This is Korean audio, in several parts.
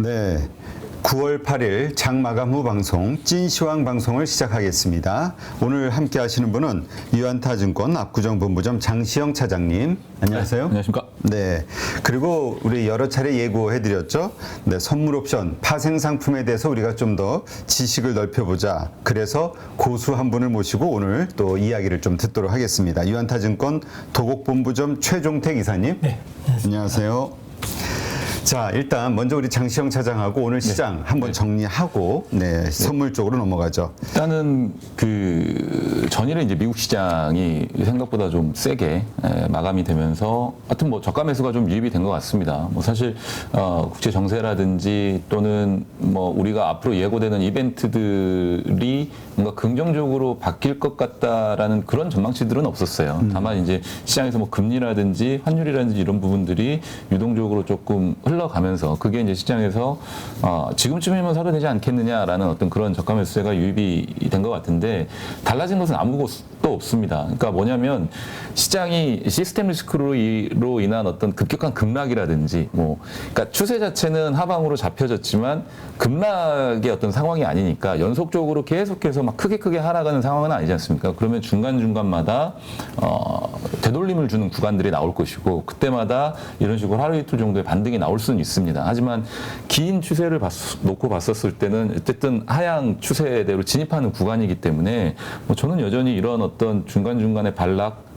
네. 9월 8일 장마감 후 방송 찐시황 방송을 시작하겠습니다. 오늘 함께 하시는 분은 유안타증권 압구정본부점 장시영 차장님. 안녕하세요. 네, 안녕하십니까. 네. 그리고 우리 여러 차례 예고해드렸죠. 네, 선물 옵션, 파생 상품에 대해서 우리가 좀 더 지식을 넓혀보자. 그래서 고수 한 분을 모시고 오늘 또 이야기를 좀 듣도록 하겠습니다. 유안타증권 도곡본부점 최종택 이사님. 네. 안녕하세요. 자, 일단 먼저 우리 장시영 차장하고 오늘 시장 한번 정리하고 선물 쪽으로 넘어가죠. 일단은 그 전일에 이제 미국 시장이 생각보다 좀 세게 마감이 되면서 하여튼 뭐 저가 매수가 좀 유입이 된 것 같습니다. 뭐 사실 국제 정세라든지 또는 뭐 우리가 앞으로 예고되는 이벤트들이 뭔가 긍정적으로 바뀔 것 같다라는 그런 전망치들은 없었어요. 다만 이제 시장에서 뭐 금리라든지 환율이라든지 이런 부분들이 유동적으로 조금 흘러가면서 그게 이제 시장에서 지금쯤이면 사도 되지 않겠느냐라는 어떤 그런 저가 매수세가 유입이 된 것 같은데 달라진 것은 아무것도 없습니다. 그러니까 뭐냐면 시장이 시스템 리스크로 인한 어떤 급격한 급락이라든지 그러니까 추세 자체는 하방으로 잡혀졌지만 급락의 어떤 상황이 아니니까 연속적으로 계속해서 막 크게 하락하는 상황은 아니지 않습니까? 그러면 중간중간마다 되돌림을 주는 구간들이 나올 것이고 그때마다 이런 식으로 하루 이틀 정도의 반등이 나올 수는 있습니다. 하지만 긴 추세를 놓고 봤었을 때는 어쨌든 하향 추세대로 진입하는 구간이기 때문에 저는 여전히 이런 어떤 중간중간의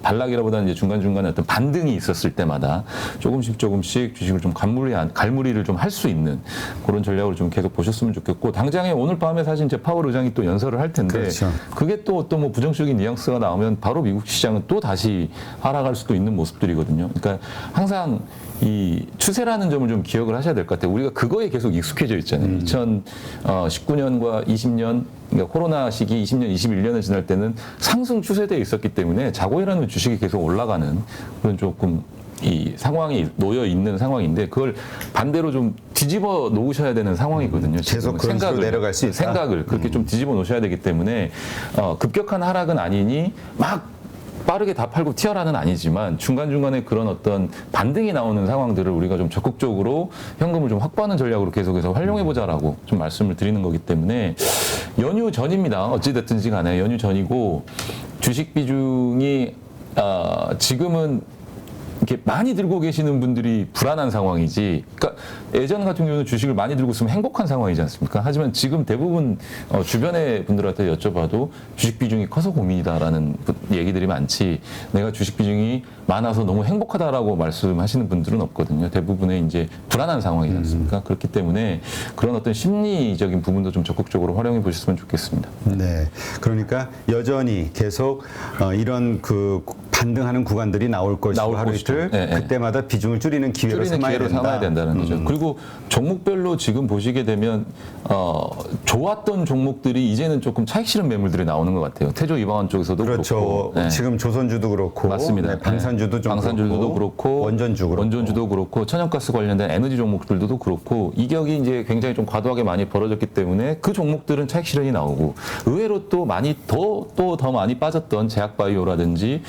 발락이라보다는 이제 중간중간에 어떤 반등이 있었을 때마다 조금씩 주식을 좀 갈무리를 좀 할 수 있는 그런 전략으로 좀 계속 보셨으면 좋겠고 당장에 오늘 밤에 사실 이제 파월 의장이 또 연설을 할 텐데 그렇죠. 그게 또 어떤 뭐 부정적인 뉘앙스가 나오면 바로 미국 시장은 또 다시 하락할 수도 있는 모습들이거든요. 그러니까 항상 이 추세라는 점을 좀 기억을 하셔야 될 것 같아요. 우리가 그거에 계속 익숙해져 있잖아요. 2019년과 20년 그러니까 코로나 시기 20년, 21년을 지날 때는 상승 추세대에 있었기 때문에 자고 일어나는 주식이 계속 올라가는 그런 조금 이 상황이 놓여 있는 상황인데 그걸 반대로 좀 뒤집어 놓으셔야 되는 상황이거든요. 계속 그런 식으로 내려갈 수 있다. 생각을 그렇게 좀 뒤집어 놓으셔야 되기 때문에 급격한 하락은 아니니 막 빠르게 다 팔고 튀어라는 아니지만 중간중간에 그런 어떤 반등이 나오는 상황들을 우리가 좀 적극적으로 현금을 좀 확보하는 전략으로 계속해서 활용해보자라고 좀 말씀을 드리는 거기 때문에 연휴 전입니다. 어찌됐든지 간에 연휴 전이고 주식 비중이 지금은 이렇게 많이 들고 계시는 분들이 불안한 상황이지. 그러니까 예전 같은 경우는 주식을 많이 들고 있으면 행복한 상황이지 않습니까? 하지만 지금 대부분 주변의 분들한테 여쭤봐도 주식 비중이 커서 고민이다라는 얘기들이 많지. 내가 주식 비중이 많아서 너무 행복하다라고 말씀하시는 분들은 없거든요. 대부분의 이제 불안한 상황이지 않습니까? 그렇기 때문에 그런 어떤 심리적인 부분도 좀 적극적으로 활용해 보셨으면 좋겠습니다. 네. 그러니까 여전히 계속 이런 그 반등하는 구간들이 나올 것이고 하루 이틀 그때마다 비중을 줄이는 기회로 삼아야 된다는 거죠. 그리고 종목별로 지금 보시게 되면 좋았던 종목들이 이제는 조금 차익 실현 매물들이 나오는 것 같아요. 태조 이방원 쪽에서도 그렇죠. 그렇고 지금 조선주도 그렇고 맞습니다. 방산주도 좀 방산주도 그렇고 원전주도 그렇고 천연가스 관련된 에너지 종목들도 그렇고 이격이 이제 굉장히 좀 과도하게 많이 벌어졌기 때문에 그 종목들은 차익 실현이 나오고 의외로 또 많이 더 많이 빠졌던 제약바이오라든지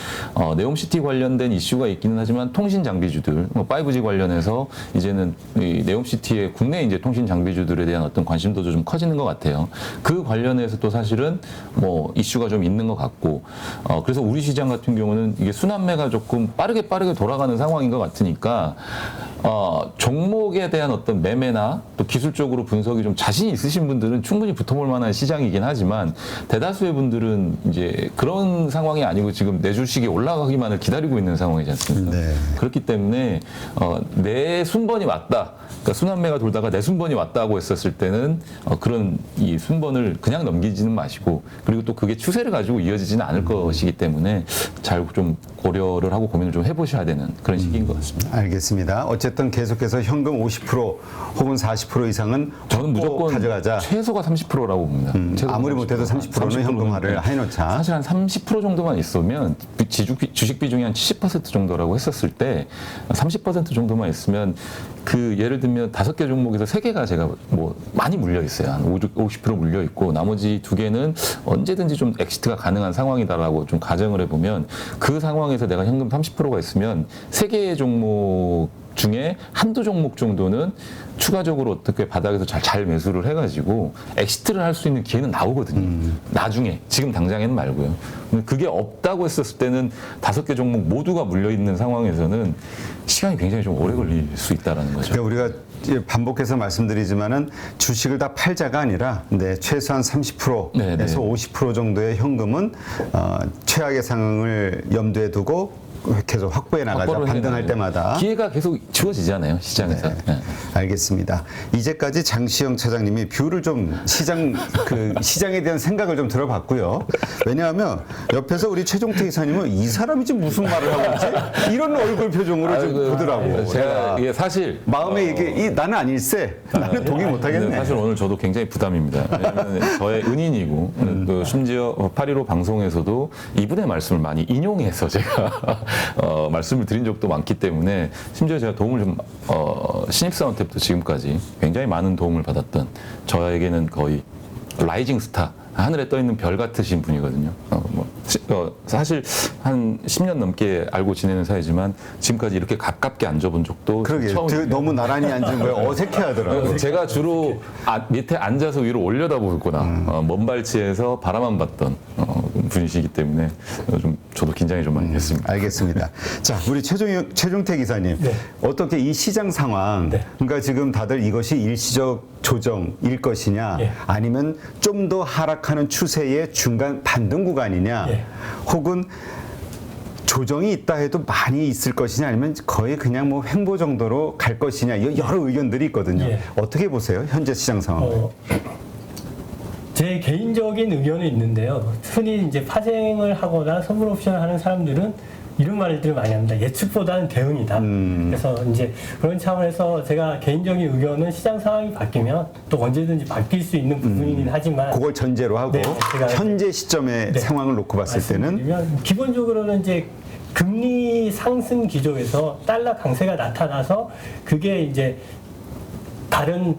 네옴시티 관련된 이슈가 있기는 하지만 통신 장비주들, 5G 관련해서 이제는 이 네옴시티의 국내 이제 통신 장비주들에 대한 어떤 관심도도 좀 커지는 것 같아요. 그 관련해서 또 사실은 뭐 이슈가 좀 있는 것 같고, 그래서 우리 시장 같은 경우는 이게 순환매가 조금 빠르게 돌아가는 상황인 것 같으니까 종목에 대한 어떤 매매나 또 기술적으로 분석이 좀 자신 있으신 분들은 충분히 붙어볼 만한 시장이긴 하지만 대다수의 분들은 이제 그런 상황이 아니고 지금 내 주식이 올라가기만을 기다리고 있는 상황이지 않습니까? 네. 그렇기 때문에 내 순번이 왔다. 그러니까 순환매가 돌다가 내 순번이 왔다고 했었을 때는 그런 이 순번을 그냥 넘기지는 마시고 그리고 또 그게 추세를 가지고 이어지지는 않을 것이기 때문에 잘 좀 고려를 하고 고민을 좀 해보셔야 되는 그런 시기인 것 같습니다. 알겠습니다. 어쨌든 계속해서 현금 50% 혹은 40% 이상은 저는 무조건 가져가자. 최소가 30%라고 봅니다. 아무리 못해도 30%는 현금화를 해놓자. 사실 한 30% 정도만 있으면 주식 비중이 한 70% 정도라고 했었을 때 30% 정도만 있으면 그 예를 들면 5개 종목에서 3개가 제가 뭐 많이 물려 있어요. 한 50% 물려 있고 나머지 2개는 언제든지 좀 엑시트가 가능한 상황이다라고 좀 가정을 해보면 그 상황에서 내가 현금 30%가 있으면 3개의 종목 중에 한두 종목 정도는 추가적으로 어떻게 바닥에서 잘 매수를 해가지고 엑시트를 할 수 있는 기회는 나오거든요. 나중에 지금 당장에는 말고요. 근데 그게 없다고 했었을 때는 5개 종목 모두가 물려 있는 상황에서는 시간이 굉장히 좀 오래 걸릴 수 있다라는 거죠. 그러니까 우리가 이제 반복해서 말씀드리지만은 주식을 다 팔자가 아니라 최소한 30%에서 네, 네. 50% 정도의 현금은 최악의 상황을 염두에 두고 계속 확보해 나가자. 확보를 반등할 해나가죠. 때마다. 기회가 계속 주어지잖아요, 시장에서. 네. 네. 알겠습니다. 이제까지 장시영 차장님이 뷰를 좀 시장에 대한 생각을 좀 들어봤고요. 왜냐하면 옆에서 우리 최종태 이사님은 이 사람이 지금 무슨 말을 하고 있지? 이런 얼굴 표정으로 좀 보더라고. 제가 이게 사실 마음에 이게 나는 아닐세. 나는 동의 못하겠네. 사실 오늘 저도 굉장히 부담입니다. 왜냐하면 저의 은인이고 또 심지어 8.15 방송에서도 이분의 말씀을 많이 인용해서 제가 말씀을 드린 적도 많기 때문에 심지어 제가 도움을 좀 신입사원 때부터 지금까지 굉장히 많은 도움을 받았던 저에게는 거의 라이징 스타 하늘에 떠 있는 별 같으신 분이거든요. 사실 한 10년 넘게 알고 지내는 사이지만 지금까지 이렇게 가깝게 앉아본 적도 그러게 처음이에요. 너무 나란히 앉은 거에 어색해하더라고요. 제가 주로 밑에 앉아서 위로 올려다보거나 먼 발치에서 바라만 봤던 분이시기 때문에 좀 저도 긴장이 좀 많이 됐습니다. 알겠습니다. 자, 우리 최종태 기사님, 네. 어떻게 이 시장 상황, 네. 그러니까 지금 다들 이것이 일시적 조정일 것이냐, 예. 아니면 좀 더 하락하는 추세의 중간 반등 구간이냐, 예. 혹은 조정이 있다 해도 많이 있을 것이냐, 아니면 거의 그냥 뭐 횡보 정도로 갈 것이냐, 여러 의견들이 있거든요. 예. 어떻게 보세요, 현재 시장 상황? 제 개인적인 의견은 있는데요. 흔히 이제 파생을 하거나 선물 옵션을 하는 사람들은 이런 말들을 많이 합니다. 예측보다는 대응이다. 그래서 이제 그런 차원에서 제가 개인적인 의견은 시장 상황이 바뀌면 또 언제든지 바뀔 수 있는 부분이긴 하지만 그걸 전제로 하고 네, 제가 현재 시점의 네. 상황을 놓고 봤을 때는 말씀드리면 기본적으로는 이제 금리 상승 기조에서 달러 강세가 나타나서 그게 이제 다른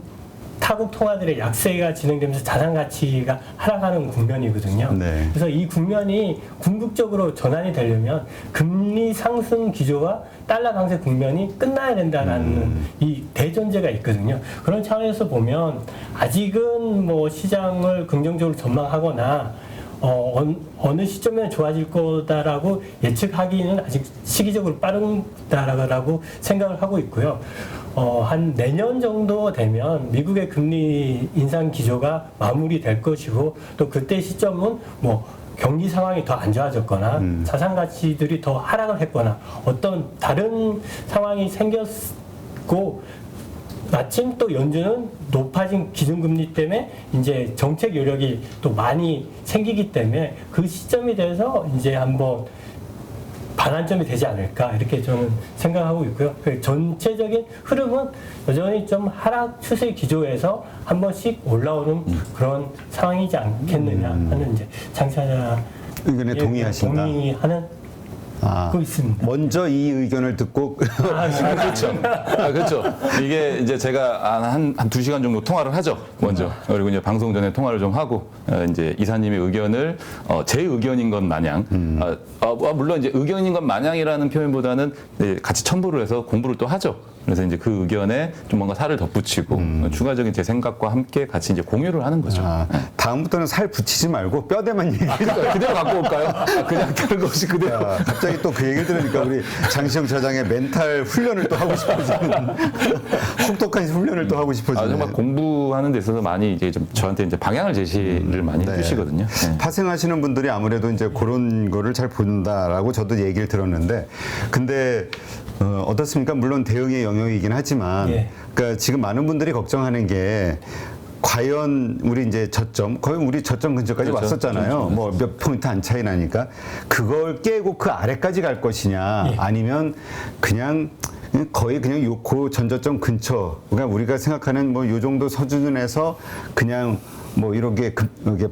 타국 통화들의 약세가 진행되면서 자산 가치가 하락하는 국면이거든요. 네. 그래서 이 국면이 궁극적으로 전환이 되려면 금리 상승 기조와 달러 강세 국면이 끝나야 된다는 이 대전제가 있거든요. 그런 차원에서 보면 아직은 뭐 시장을 긍정적으로 전망하거나 어느 시점에 좋아질 거다라고 예측하기는 아직 시기적으로 빠르다라고 생각을 하고 있고요. 한 내년 정도 되면 미국의 금리 인상 기조가 마무리될 것이고 또 그때 시점은 뭐 경기 상황이 더 안 좋아졌거나 자산 가치들이 더 하락을 했거나 어떤 다른 상황이 생겼고 마침 또 연준은 높아진 기준금리 때문에 이제 정책 여력이 또 많이 생기기 때문에 그 시점이 돼서 이제 한번 반환점이 되지 않을까 이렇게 저는 생각하고 있고요. 그 전체적인 흐름은 여전히 좀 하락 추세 기조에서 한 번씩 올라오는 그런 상황이지 않겠느냐 하는 이제 장차자 의견에 동의하신다. 동의하는 거 있습니다. 먼저 이 의견을 듣고 그렇죠. 그렇죠. 이게 이제 제가 한 2시간 정도 통화를 하죠. 먼저. 그리고 이제 방송 전에 통화를 좀 하고, 이제 이사님의 의견을, 제 의견인 것 마냥, 물론 이제 의견인 것 마냥이라는 표현보다는 같이 첨부를 해서 공부를 또 하죠. 그래서 이제 그 의견에 좀 뭔가 살을 덧붙이고, 추가적인 제 생각과 함께 같이 이제 공유를 하는 거죠. 다음부터는 살 붙이지 말고 뼈대만 얘기해. 그대로 갖고 올까요? 그냥 다른 거 없이 그대로. 갑자기 또 그 얘기를 들으니까 우리 장시영 차장의 멘탈 훈련을 또 하고 싶어지는 혹독한 훈련을 또 하고 싶어지는. 정말 공부하는 데 있어서 많이 이제 좀 저한테 이제 방향을 제시를 많이 네. 해주시거든요. 네. 파생하시는 분들이 아무래도 이제 그런 거를 잘 본다라고 저도 얘기를 들었는데, 근데 어떻습니까? 물론 대응의 영역이긴 하지만, 예. 그러니까 지금 많은 분들이 걱정하는 게. 과연 우리 이제 저점, 거의 우리 저점 근처까지 그렇죠. 왔었잖아요. 그렇죠. 뭐 몇 포인트 안 차이 나니까 그걸 깨고 그 아래까지 갈 것이냐, 예. 아니면 그냥 거의 그냥 요 전저점 근처, 그러니까 우리가 생각하는 뭐 요 정도 수준에서 그냥 뭐 이렇게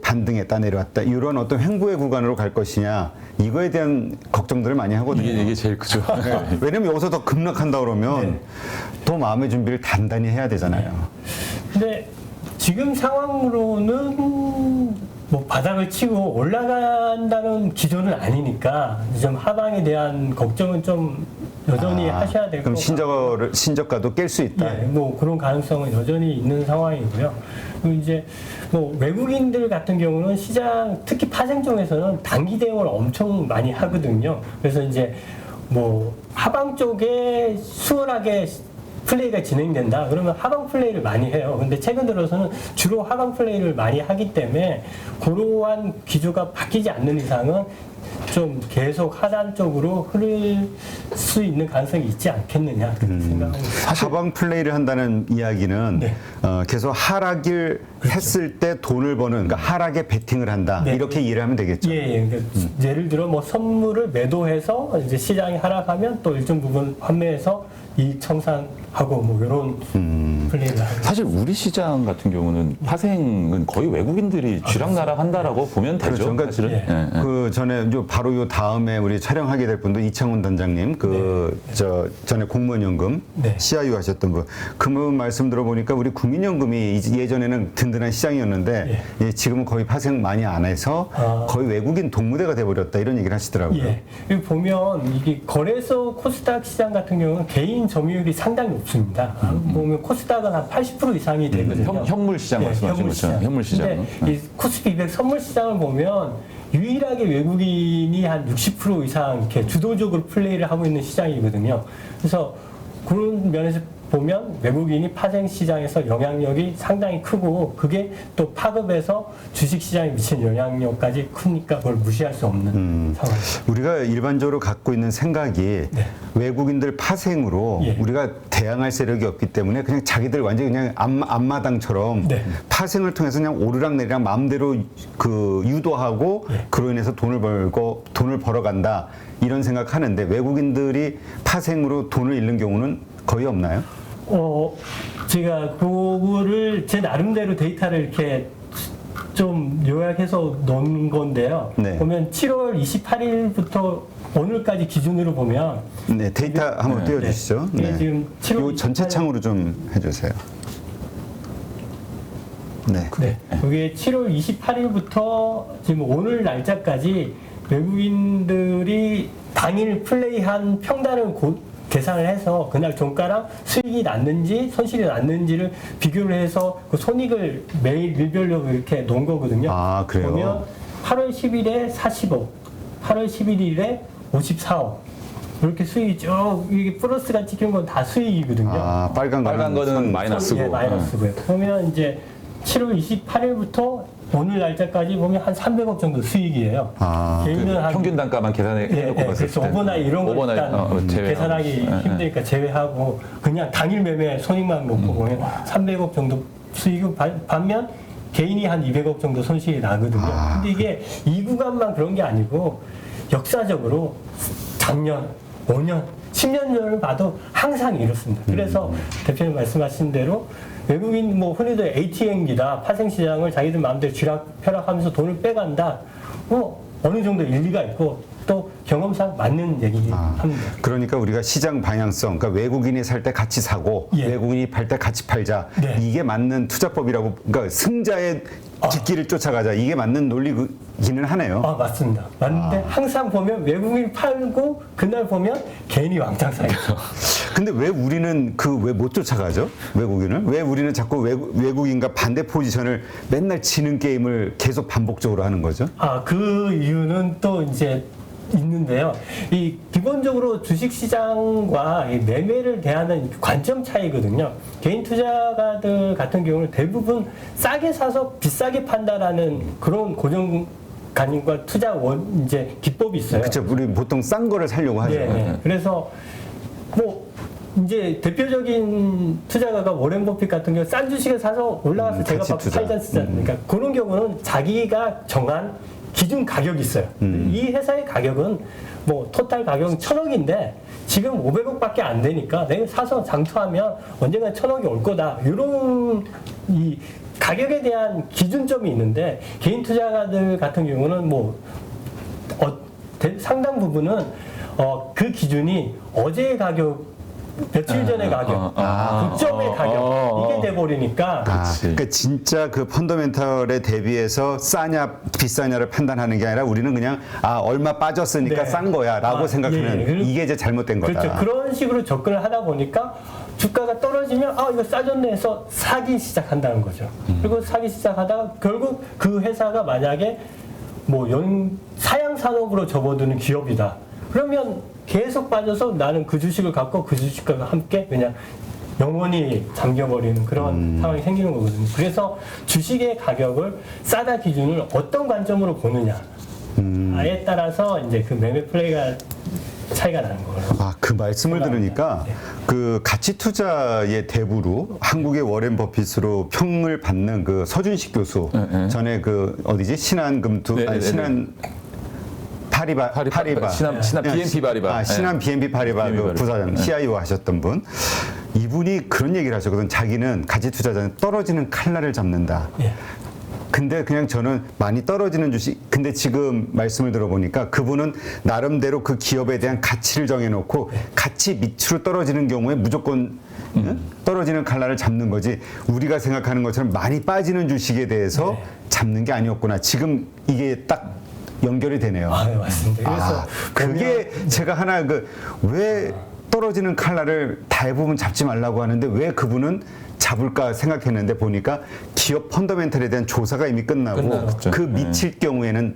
반등했다 내려왔다 이런 어떤 횡보의 구간으로 갈 것이냐, 이거에 대한 걱정들을 많이 하거든요. 이게 제일 크죠. 왜냐면 여기서 더 급락한다 그러면 네. 더 마음의 준비를 단단히 해야 되잖아요. 근데 지금 상황으로는 뭐 바닥을 치고 올라간다는 기조는 아니니까 좀 하방에 대한 걱정은 좀 여전히 하셔야 될 그럼 거고. 신저가도 깰 수 있다. 예, 뭐 그런 가능성은 여전히 있는 상황이고요. 그리고 이제 뭐 외국인들 같은 경우는 시장 특히 파생종에서는 단기 대응을 엄청 많이 하거든요. 그래서 이제 뭐 하방 쪽에 수월하게 플레이가 진행된다. 그러면 하방 플레이를 많이 해요. 근데 최근 들어서는 주로 하방 플레이를 많이 하기 때문에 그러한 기조가 바뀌지 않는 이상은 좀 계속 하단 쪽으로 흐를 수 있는 가능성이 있지 않겠느냐 그렇게 생각합니다. 하방 플레이를 한다는 이야기는 네. 계속 하락을 했을 때 돈을 버는, 그러니까 하락에 베팅을 한다. 네. 이렇게 이해를 하면 되겠죠. 예. 그러니까 예를 들어 뭐 선물을 매도해서 이제 시장이 하락하면 또 일정 부분 판매해서 이익 청산하고 뭐 이런 플레이를 하고. 사실 우리 시장 같은 경우는 파생은 거의 외국인들이 쥐락나락 한다라고 보면 되죠. 그렇죠. 그러니까 사실은. 예. 예, 예. 그 전에 바로 요 다음에 우리 촬영하게 될 분도 이창훈 단장님, 저 전에 공무원연금 네. CIU 하셨던 분, 그분 말씀 들어보니까 우리 국민연금이 예전에는 든든한 시장이었는데 예, 지금은 거의 파생 많이 안 해서 거의 외국인 동무대가 돼버렸다 이런 얘기를 하시더라고요. 예. 여기 보면 이게 거래소 코스닥 시장 같은 경우는 개인 점유율이 상당히 높습니다. 보면 코스닥은 한 80% 이상이 되거든요. 현물 시장 예, 말씀하신 것처럼 현물 시장. 근데 이 코스피 200 선물 시장을 보면 유일하게 외국인이 한 60% 이상 이렇게 주도적으로 플레이를 하고 있는 시장이거든요. 그래서 그런 면에서 보면 외국인이 파생 시장에서 영향력이 상당히 크고 그게 또 파급해서 주식 시장에 미치는 영향력까지 크니까 그걸 무시할 수 없는 상황입니다. 우리가 일반적으로 갖고 있는 생각이 외국인들 파생으로 예. 우리가 대항할 세력이 없기 때문에 그냥 자기들 완전히 그냥 앞마당처럼 네. 파생을 통해서 그냥 오르락내리락 마음대로 그 유도하고 그로 인해서 돈을 벌어간다 이런 생각하는데 외국인들이 파생으로 돈을 잃는 경우는 거의 없나요? 제가 그거를 제 나름대로 데이터를 이렇게 좀 요약해서 놓은 건데요. 네. 보면 7월 28일부터 오늘까지 기준으로 보면 네, 데이터 한번 띄워주시죠. 네. 이게 지금 7월 요 전체 28일 창으로 좀 해주세요. 네. 네. 그게 7월 28일부터 지금 오늘 날짜까지 외국인들이 당일 플레이한 평단을 계산을 해서 그날 종가랑 수익이 났는지 손실이 났는지를 비교를 해서 그 손익을 매일 일별로 이렇게 놓은 거거든요. 아, 그래요? 보면 8월 10일에 40억, 8월 11일에 54억. 이렇게 수익이 쭉 이게 플러스가 찍힌 건 다 수익이거든요. 아, 빨간 거는 마이너스고. 예, 마이너스고요. 그러면 이제 7월 28일부터 오늘 날짜까지 보면 한 300억 정도 수익이에요. 개인은 한 평균 단가만 계산해놓고 봤을 그래서 때 오버나잇 이런 거 오버나잇, 일단 제외하고. 계산하기 힘드니까 제외하고 그냥 당일 매매 손익만 놓고 보면 300억 정도 수익은 반면 개인이 한 200억 정도 손실이 나거든요. 근데 이게 이 구간만 그런 게 아니고 역사적으로 작년, 5년, 10년 전을 봐도 항상 이렇습니다. 그래서 대표님 말씀하신 대로 외국인 뭐 흔히들 ATM기다 파생시장을 자기들 마음대로 쥐락펴락하면서 돈을 빼간다. 어느 정도 일리가 있고 또 경험상 맞는 얘기합니다. 그러니까 우리가 시장 방향성, 그러니까 외국인이 살 때 같이 사고 예. 외국인이 팔 때 같이 팔자. 네. 이게 맞는 투자법이라고, 그러니까 승자의 뒷길을 쫓아가자. 이게 맞는 논리기는 하네요. 맞습니다. 맞는데 항상 보면 외국인 팔고 그날 보면 개인이 왕창 사요. 근데 왜 우리는 왜 못 쫓아가죠? 외국인을? 왜 우리는 자꾸 외국인과 반대 포지션을 맨날 지는 게임을 계속 반복적으로 하는 거죠? 그 이유는 또 이제 있는데요. 이 기본적으로 주식시장과 이 매매를 대하는 관점 차이거든요. 개인 투자가들 같은 경우는 대부분 싸게 사서 비싸게 판다라는 그런 고정관념과 투자 이제 기법이 있어요. 그렇죠. 우리 보통 싼 거를 사려고 하죠. 네. 그래서 뭐 이제 대표적인 투자가가 워렌 버핏 같은 경우 싼 주식을 사서 올라가서 제가 가치 막 투자. 팔지 않습니까? 그러니까 그런 경우는 자기가 정한 기준 가격이 있어요. 이 회사의 가격은 뭐 토탈 가격은 1,000억인데 지금 500억밖에 안 되니까 내가 사서 장투하면 언젠가 1,000억이 올 거다. 이런 이 가격에 대한 기준점이 있는데 개인 투자가들 같은 경우는 뭐 상당 부분은 그 기준이 어제의 가격 며칠 전의 가격, 극점의 가격 이게 돼버리니까 그러니까 진짜 그 펀더멘털에 대비해서 싸냐 비싸냐를 판단하는 게 아니라 우리는 그냥 얼마 빠졌으니까 네. 싼 거야라고 생각하는 예. 이게 이제 잘못된 거다. 그렇죠. 그런 식으로 접근을 하다 보니까 주가가 떨어지면 이거 싸졌네 해서 사기 시작한다는 거죠. 그리고 사기 시작하다가 결국 그 회사가 만약에 뭐 사양 산업으로 접어드는 기업이다. 그러면 계속 빠져서 나는 그 주식을 갖고 그 주식과 함께 그냥 영원히 잠겨버리는 그런 상황이 생기는 거거든요. 그래서 주식의 가격을 싸다 기준을 어떤 관점으로 보느냐에 따라서 이제 그 매매 플레이가 차이가 나는 거예요. 그 말씀을 들으니까 그 가치 투자의 대부로 한국의 워렌 버핏으로 평을 받는 그 서준식 교수 전에 그 어디지 신한금투 아니 신한 파리바 신한 BNP 파리바 신한 BNP 파리바 그 부사장 CIO 하셨던 분 이분이 그런 얘기를 하셨거든. 자기는 가치 투자자는 떨어지는 칼날을 잡는다. 근데 그냥 저는 많이 떨어지는 주식, 근데 지금 말씀을 들어보니까 그분은 나름대로 그 기업에 대한 가치를 정해놓고 가치 밑으로 떨어지는 경우에 무조건 떨어지는 칼날을 잡는 거지 우리가 생각하는 것처럼 많이 빠지는 주식에 대해서 잡는 게 아니었구나. 지금 이게 딱 연결이 되네요. 네, 맞습니다. 그래서 그게 제가 하나 왜 떨어지는 칼날을 대부분 잡지 말라고 하는데 왜 그분은 잡을까 생각했는데 보니까 기업 펀더멘털에 대한 조사가 이미 끝나고 그 미칠 경우에는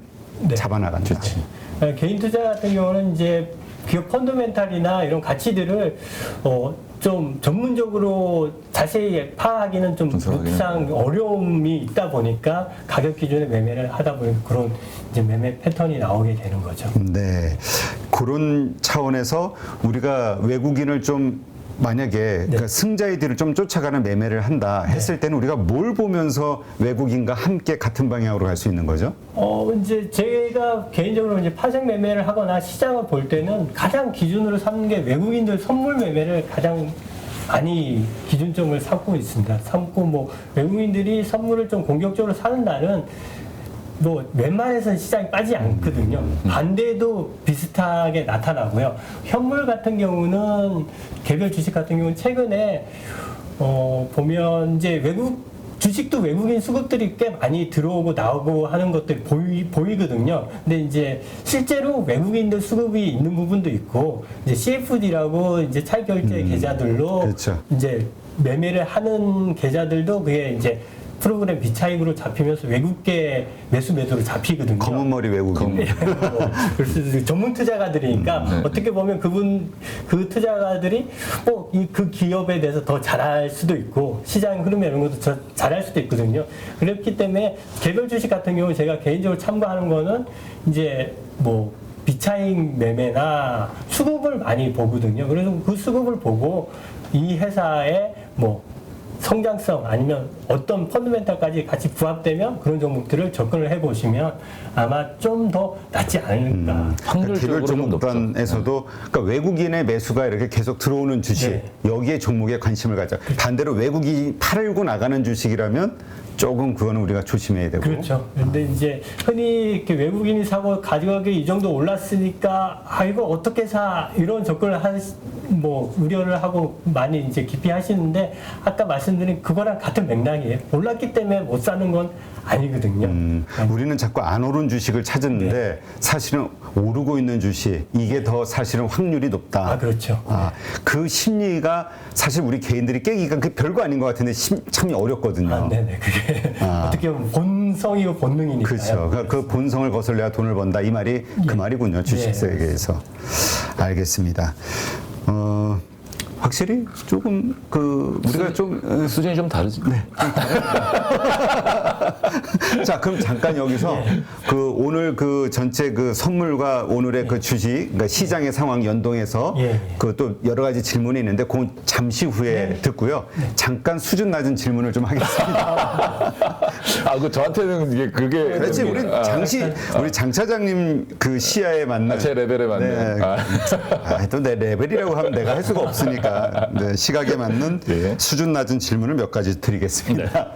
잡아나간다. 개인 투자 같은 경우는 이제 기업 펀더멘탈이나 이런 가치들을 좀 전문적으로 자세히 파악하기는 좀 막상 어려움이 있다 보니까 가격 기준에 매매를 하다 보니까 그런 이제 매매 패턴이 나오게 되는 거죠. 네, 그런 차원에서 우리가 외국인을 좀 만약에 그 승자이들을 좀 쫓아가는 매매를 한다 했을 때는 우리가 뭘 보면서 외국인과 함께 같은 방향으로 갈 수 있는 거죠? 이제 제가 개인적으로 이제 파생 매매를 하거나 시장을 볼 때는 가장 기준으로 삼는 게 외국인들 선물 매매를 가장 많이 기준점을 삼고 있습니다. 삼고 뭐 외국인들이 선물을 좀 공격적으로 사는 날은 뭐 웬만해서는 시장이 빠지지 않거든요. 반대도 비슷하게 나타나고요. 현물 같은 경우는 개별 주식 같은 경우는 최근에 보면 이제 외국 주식도 외국인 수급들이 꽤 많이 들어오고 나오고 하는 것들이 보이거든요. 근데 이제 실제로 외국인들 수급이 있는 부분도 있고 이제 CFD라고 이제 차익 결제 계좌들로 그렇죠. 이제 매매를 하는 계좌들도 그게 이제 프로그램 비차익으로 잡히면서 외국계 매수 매도로 잡히거든요. 검은 머리 외국인. 그래서 전문 투자가들이니까 어떻게 보면 그 투자가들이 그 기업에 대해서 더 잘할 수도 있고 시장 흐름 이런 것도 더 잘할 수도 있거든요. 그렇기 때문에 개별 주식 같은 경우 제가 개인적으로 참고하는 거는 이제 뭐 비차익 매매나 수급을 많이 보거든요. 그래서 그 수급을 보고 이 회사의 뭐 성장성 아니면 어떤 펀더멘탈까지 같이 부합되면 그런 종목들을 접근을 해보시면 아마 좀 더 낫지 않을까. 그러니까 개별 종목단에서도 그러니까 외국인의 매수가 이렇게 계속 들어오는 주식 여기에 종목에 관심을 가져. 반대로 외국인이 팔고 나가는 주식이라면 조금 그거는 우리가 조심해야 되고. 그렇죠. 근데 이제 흔히 이렇게 외국인이 사고 가격이 이 정도 올랐으니까 이거 어떻게 사 이런 접근을 뭐 우려를 하고 많이 이제 깊이 하시는데 아까 말씀드린 그거랑 같은 맥락이에요. 올랐기 때문에 못 사는 건 아니거든요. 우리는 자꾸 안 오른 주식을 찾았는데 사실은 오르고 있는 주식 이게 더 사실은 확률이 높다. 그렇죠. 그 심리가 사실 우리 개인들이 깨기가 그 별거 아닌 것 같은데 참 어렵거든요. 네네. 그게 어떻게 보면 본성이고 본능이니까요. 그렇죠. 그러니까 그 본성을 거슬려야 돈을 번다 이 말이 그 말이군요. 주식 세계에서. 알겠습니다. 확실히 조금 우리가 좀 수준이 좀 다르지. 네. 자, 그럼 잠깐 여기서 오늘 전체 선물과 오늘의 그 주식, 그러니까 시장의 상황 연동해서 또 여러 가지 질문이 있는데 그건 잠시 후에 듣고요. 잠깐 수준 낮은 질문을 좀 하겠습니다. 저한테는 이게 그게. 그렇지, 우리 장 차장님 그 시야에 맞는. 제 레벨에 맞는. 또 내 레벨이라고 하면 내가 할 수가 없으니까. 시각에 맞는 수준 낮은 질문을 몇 가지 드리겠습니다.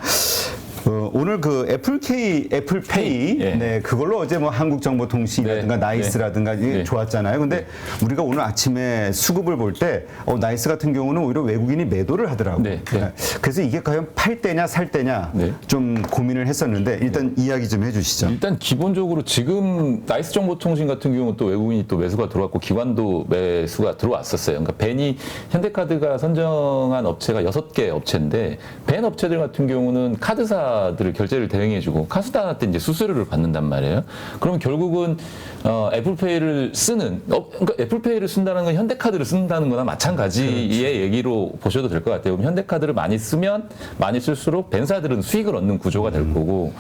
오늘 그 애플페이, 예. 네, 그걸로 어제 뭐 한국정보통신이라든가 네. 나이스라든가 이게 네. 좋았잖아요. 근데 우리가 오늘 아침에 수급을 볼 때 나이스 같은 경우는 오히려 외국인이 매도를 하더라고요. 네. 네. 그래서 이게 과연 팔 때냐 살 때냐 네. 좀 고민을 했었는데 일단 이야기 좀 해주시죠. 일단 기본적으로 지금 나이스 정보통신 같은 경우는 또 외국인이 또 매수가 들어왔고 기관도 매수가 들어왔었어요. 그러니까 벤이 현대카드가 선정한 업체가 6개 업체인데 벤 업체들 같은 경우는 카드사들을 결제를 대행해주고 카스단한테 이제 수수료를 받는단 말이에요. 그러면 결국은 애플페이를 쓰는 그러니까 애플페이를 쓴다는 건 현대카드를 쓴다는 거나 마찬가지의 얘기로 보셔도 될 것 같아요. 그럼 현대카드를 많이 쓰면 많이 쓸수록 벤사들은 수익을 얻는 구조가 될 거고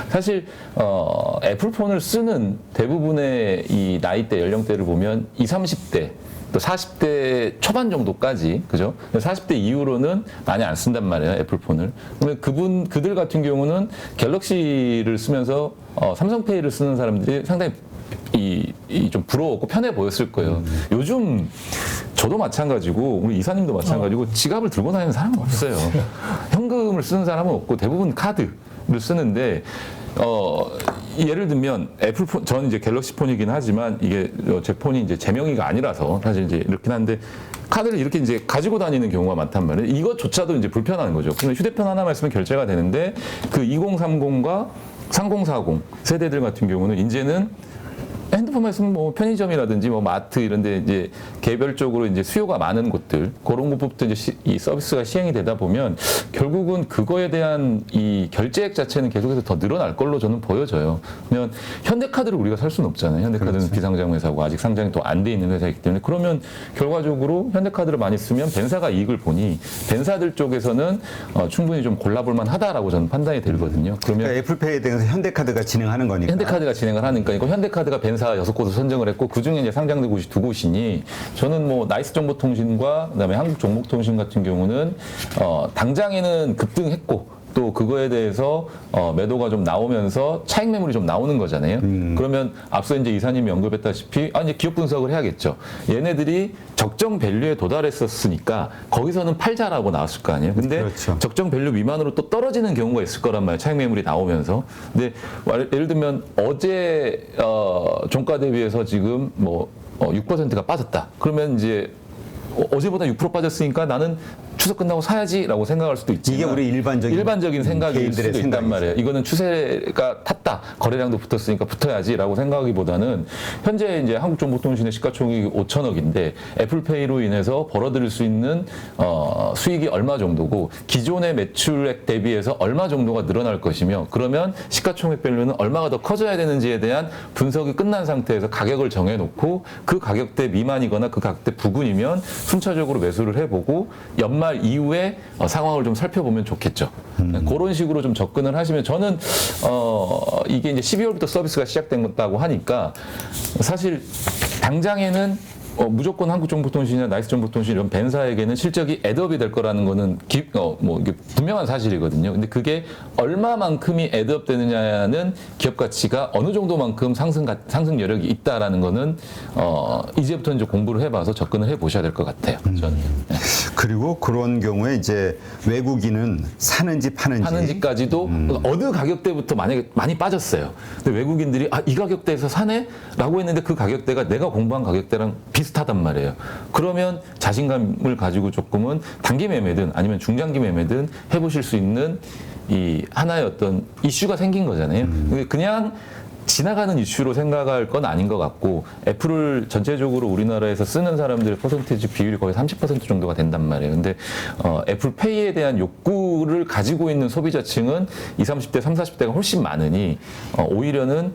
사실 애플폰을 쓰는 대부분의 이 나이대 연령대를 보면 20, 30대 또 40대 초반 정도까지 그죠? 40대 이후로는 많이 안 쓴단 말이에요 애플폰을. 그러면 그들 같은 경우는 갤럭시를 쓰면서 삼성페이를 쓰는 사람들이 상당히 좀 부러웠고 편해 보였을 거예요. 요즘 저도 마찬가지고 우리 이사님도 마찬가지고 지갑을 들고 다니는 사람은 없어요. 현금을 쓰는 사람은 없고 대부분 카드를 쓰는데 예를 들면 애플폰, 저는 이제 갤럭시 폰이긴 하지만 이게 제 폰이 이제 제 명의가 아니라서 사실 이제 이렇긴 한데 카드를 이렇게 이제 가지고 다니는 경우가 많단 말이에요. 이것조차도 이제 불편한 거죠. 그러면 휴대폰 하나만 있으면 결제가 되는데 그 2030과 3040 세대들 같은 경우는 이제는 핸드폰만 있으면 뭐 편의점이라든지 뭐 마트 이런 데 이제 개별적으로 이제 수요가 많은 곳들 그런 곳부터 이제 이 서비스가 시행이 되다 보면 결국은 그거에 대한 이 결제액 자체는 계속해서 더 늘어날 걸로 저는 보여져요. 그러면 현대카드를 우리가 살 수는 없잖아요. 현대카드는 그렇죠. 비상장 회사고 아직 상장이 또 안 돼 있는 회사이기 때문에 그러면 결과적으로 현대카드를 많이 쓰면 벤사가 이익을 보니 벤사들 쪽에서는 충분히 좀 골라볼 만하다라고 저는 판단이 들거든요. 그러면 그러니까 애플페이에 대해서 현대카드가 진행하는 거니까. 현대카드가 진행을 하니까 이거 현대카드가 벤사 6곳을 선정을 했고 그중에 이제 상장된 곳이 2곳이니 저는 뭐 나이스 정보통신과 그다음에 한국정보통신 같은 경우는 당장에는 급등했고 또 그거에 대해서 매도가 좀 나오면서 차익 매물이 좀 나오는 거잖아요. 그러면 앞서 이제 이사님이 언급했다시피 이제 기업 분석을 해야겠죠. 얘네들이 적정 밸류에 도달했었으니까 거기서는 팔자라고 나왔을 거 아니에요. 근데 그렇죠. 적정 밸류 미만으로 또 떨어지는 경우가 있을 거란 말이에요. 차익 매물이 나오면서. 근데 예를 들면 어제 종가 대비해서 지금 뭐 6%가 빠졌다. 그러면 이제 어제보다 6% 빠졌으니까 나는 추석 끝나고 사야지라고 생각할 수도 있지만 이게 우리 일반적인 생각일 개인들의 수도 있단 생각이죠. 말이에요. 이거는 추세가 탔다. 거래량도 붙었으니까 붙어야지라고 생각하기보다는 현재 이제 한국정보통신의 시가총액이 5천억인데 애플페이로 인해서 벌어들일 수 있는 수익이 얼마 정도고 기존의 매출액 대비해서 얼마 정도가 늘어날 것이며 그러면 시가총액 밸류는 얼마가 더 커져야 되는지에 대한 분석이 끝난 상태에서 가격을 정해놓고 그 가격대 미만이거나 그 가격대 부근이면 순차적으로 매수를 해보고 연말 이후에 상황을 좀 살펴보면 좋겠죠. 그런 식으로 좀 접근을 하시면 저는 이게 이제 12월부터 서비스가 시작된다고 하니까 사실 당장에는 무조건 한국정보통신이나 나이스정보통신 이런 벤사에게는 실적이 애드업이 될 거라는 거는 뭐 이게 분명한 사실이거든요. 근데 그게 얼마만큼이 애드업 되느냐는 기업 가치가 어느 정도만큼 상승 여력이 있다라는 거는 이제부터 이제 공부를 해봐서 접근을 해보셔야 될 것 같아요. 저는. 네. 그리고 그런 경우에 이제 외국인은 사는지 파는지까지도 어느 가격대부터 만약에 많이 빠졌어요. 근데 외국인들이 이 가격대에서 사네라고 했는데 그 가격대가 내가 공부한 가격대랑 비슷하단 말이에요. 그러면 자신감을 가지고 조금은 단기 매매든 아니면 중장기 매매든 해보실 수 있는 이 하나의 어떤 이슈가 생긴 거잖아요. 근데 그냥 지나가는 이슈로 생각할 건 아닌 것 같고 애플을 전체적으로 우리나라에서 쓰는 사람들의 퍼센테이지 비율이 거의 30% 정도가 된단 말이에요. 근데 애플페이에 대한 욕구를 가지고 있는 소비자층은 20, 30대, 30, 40대가 훨씬 많으니 오히려는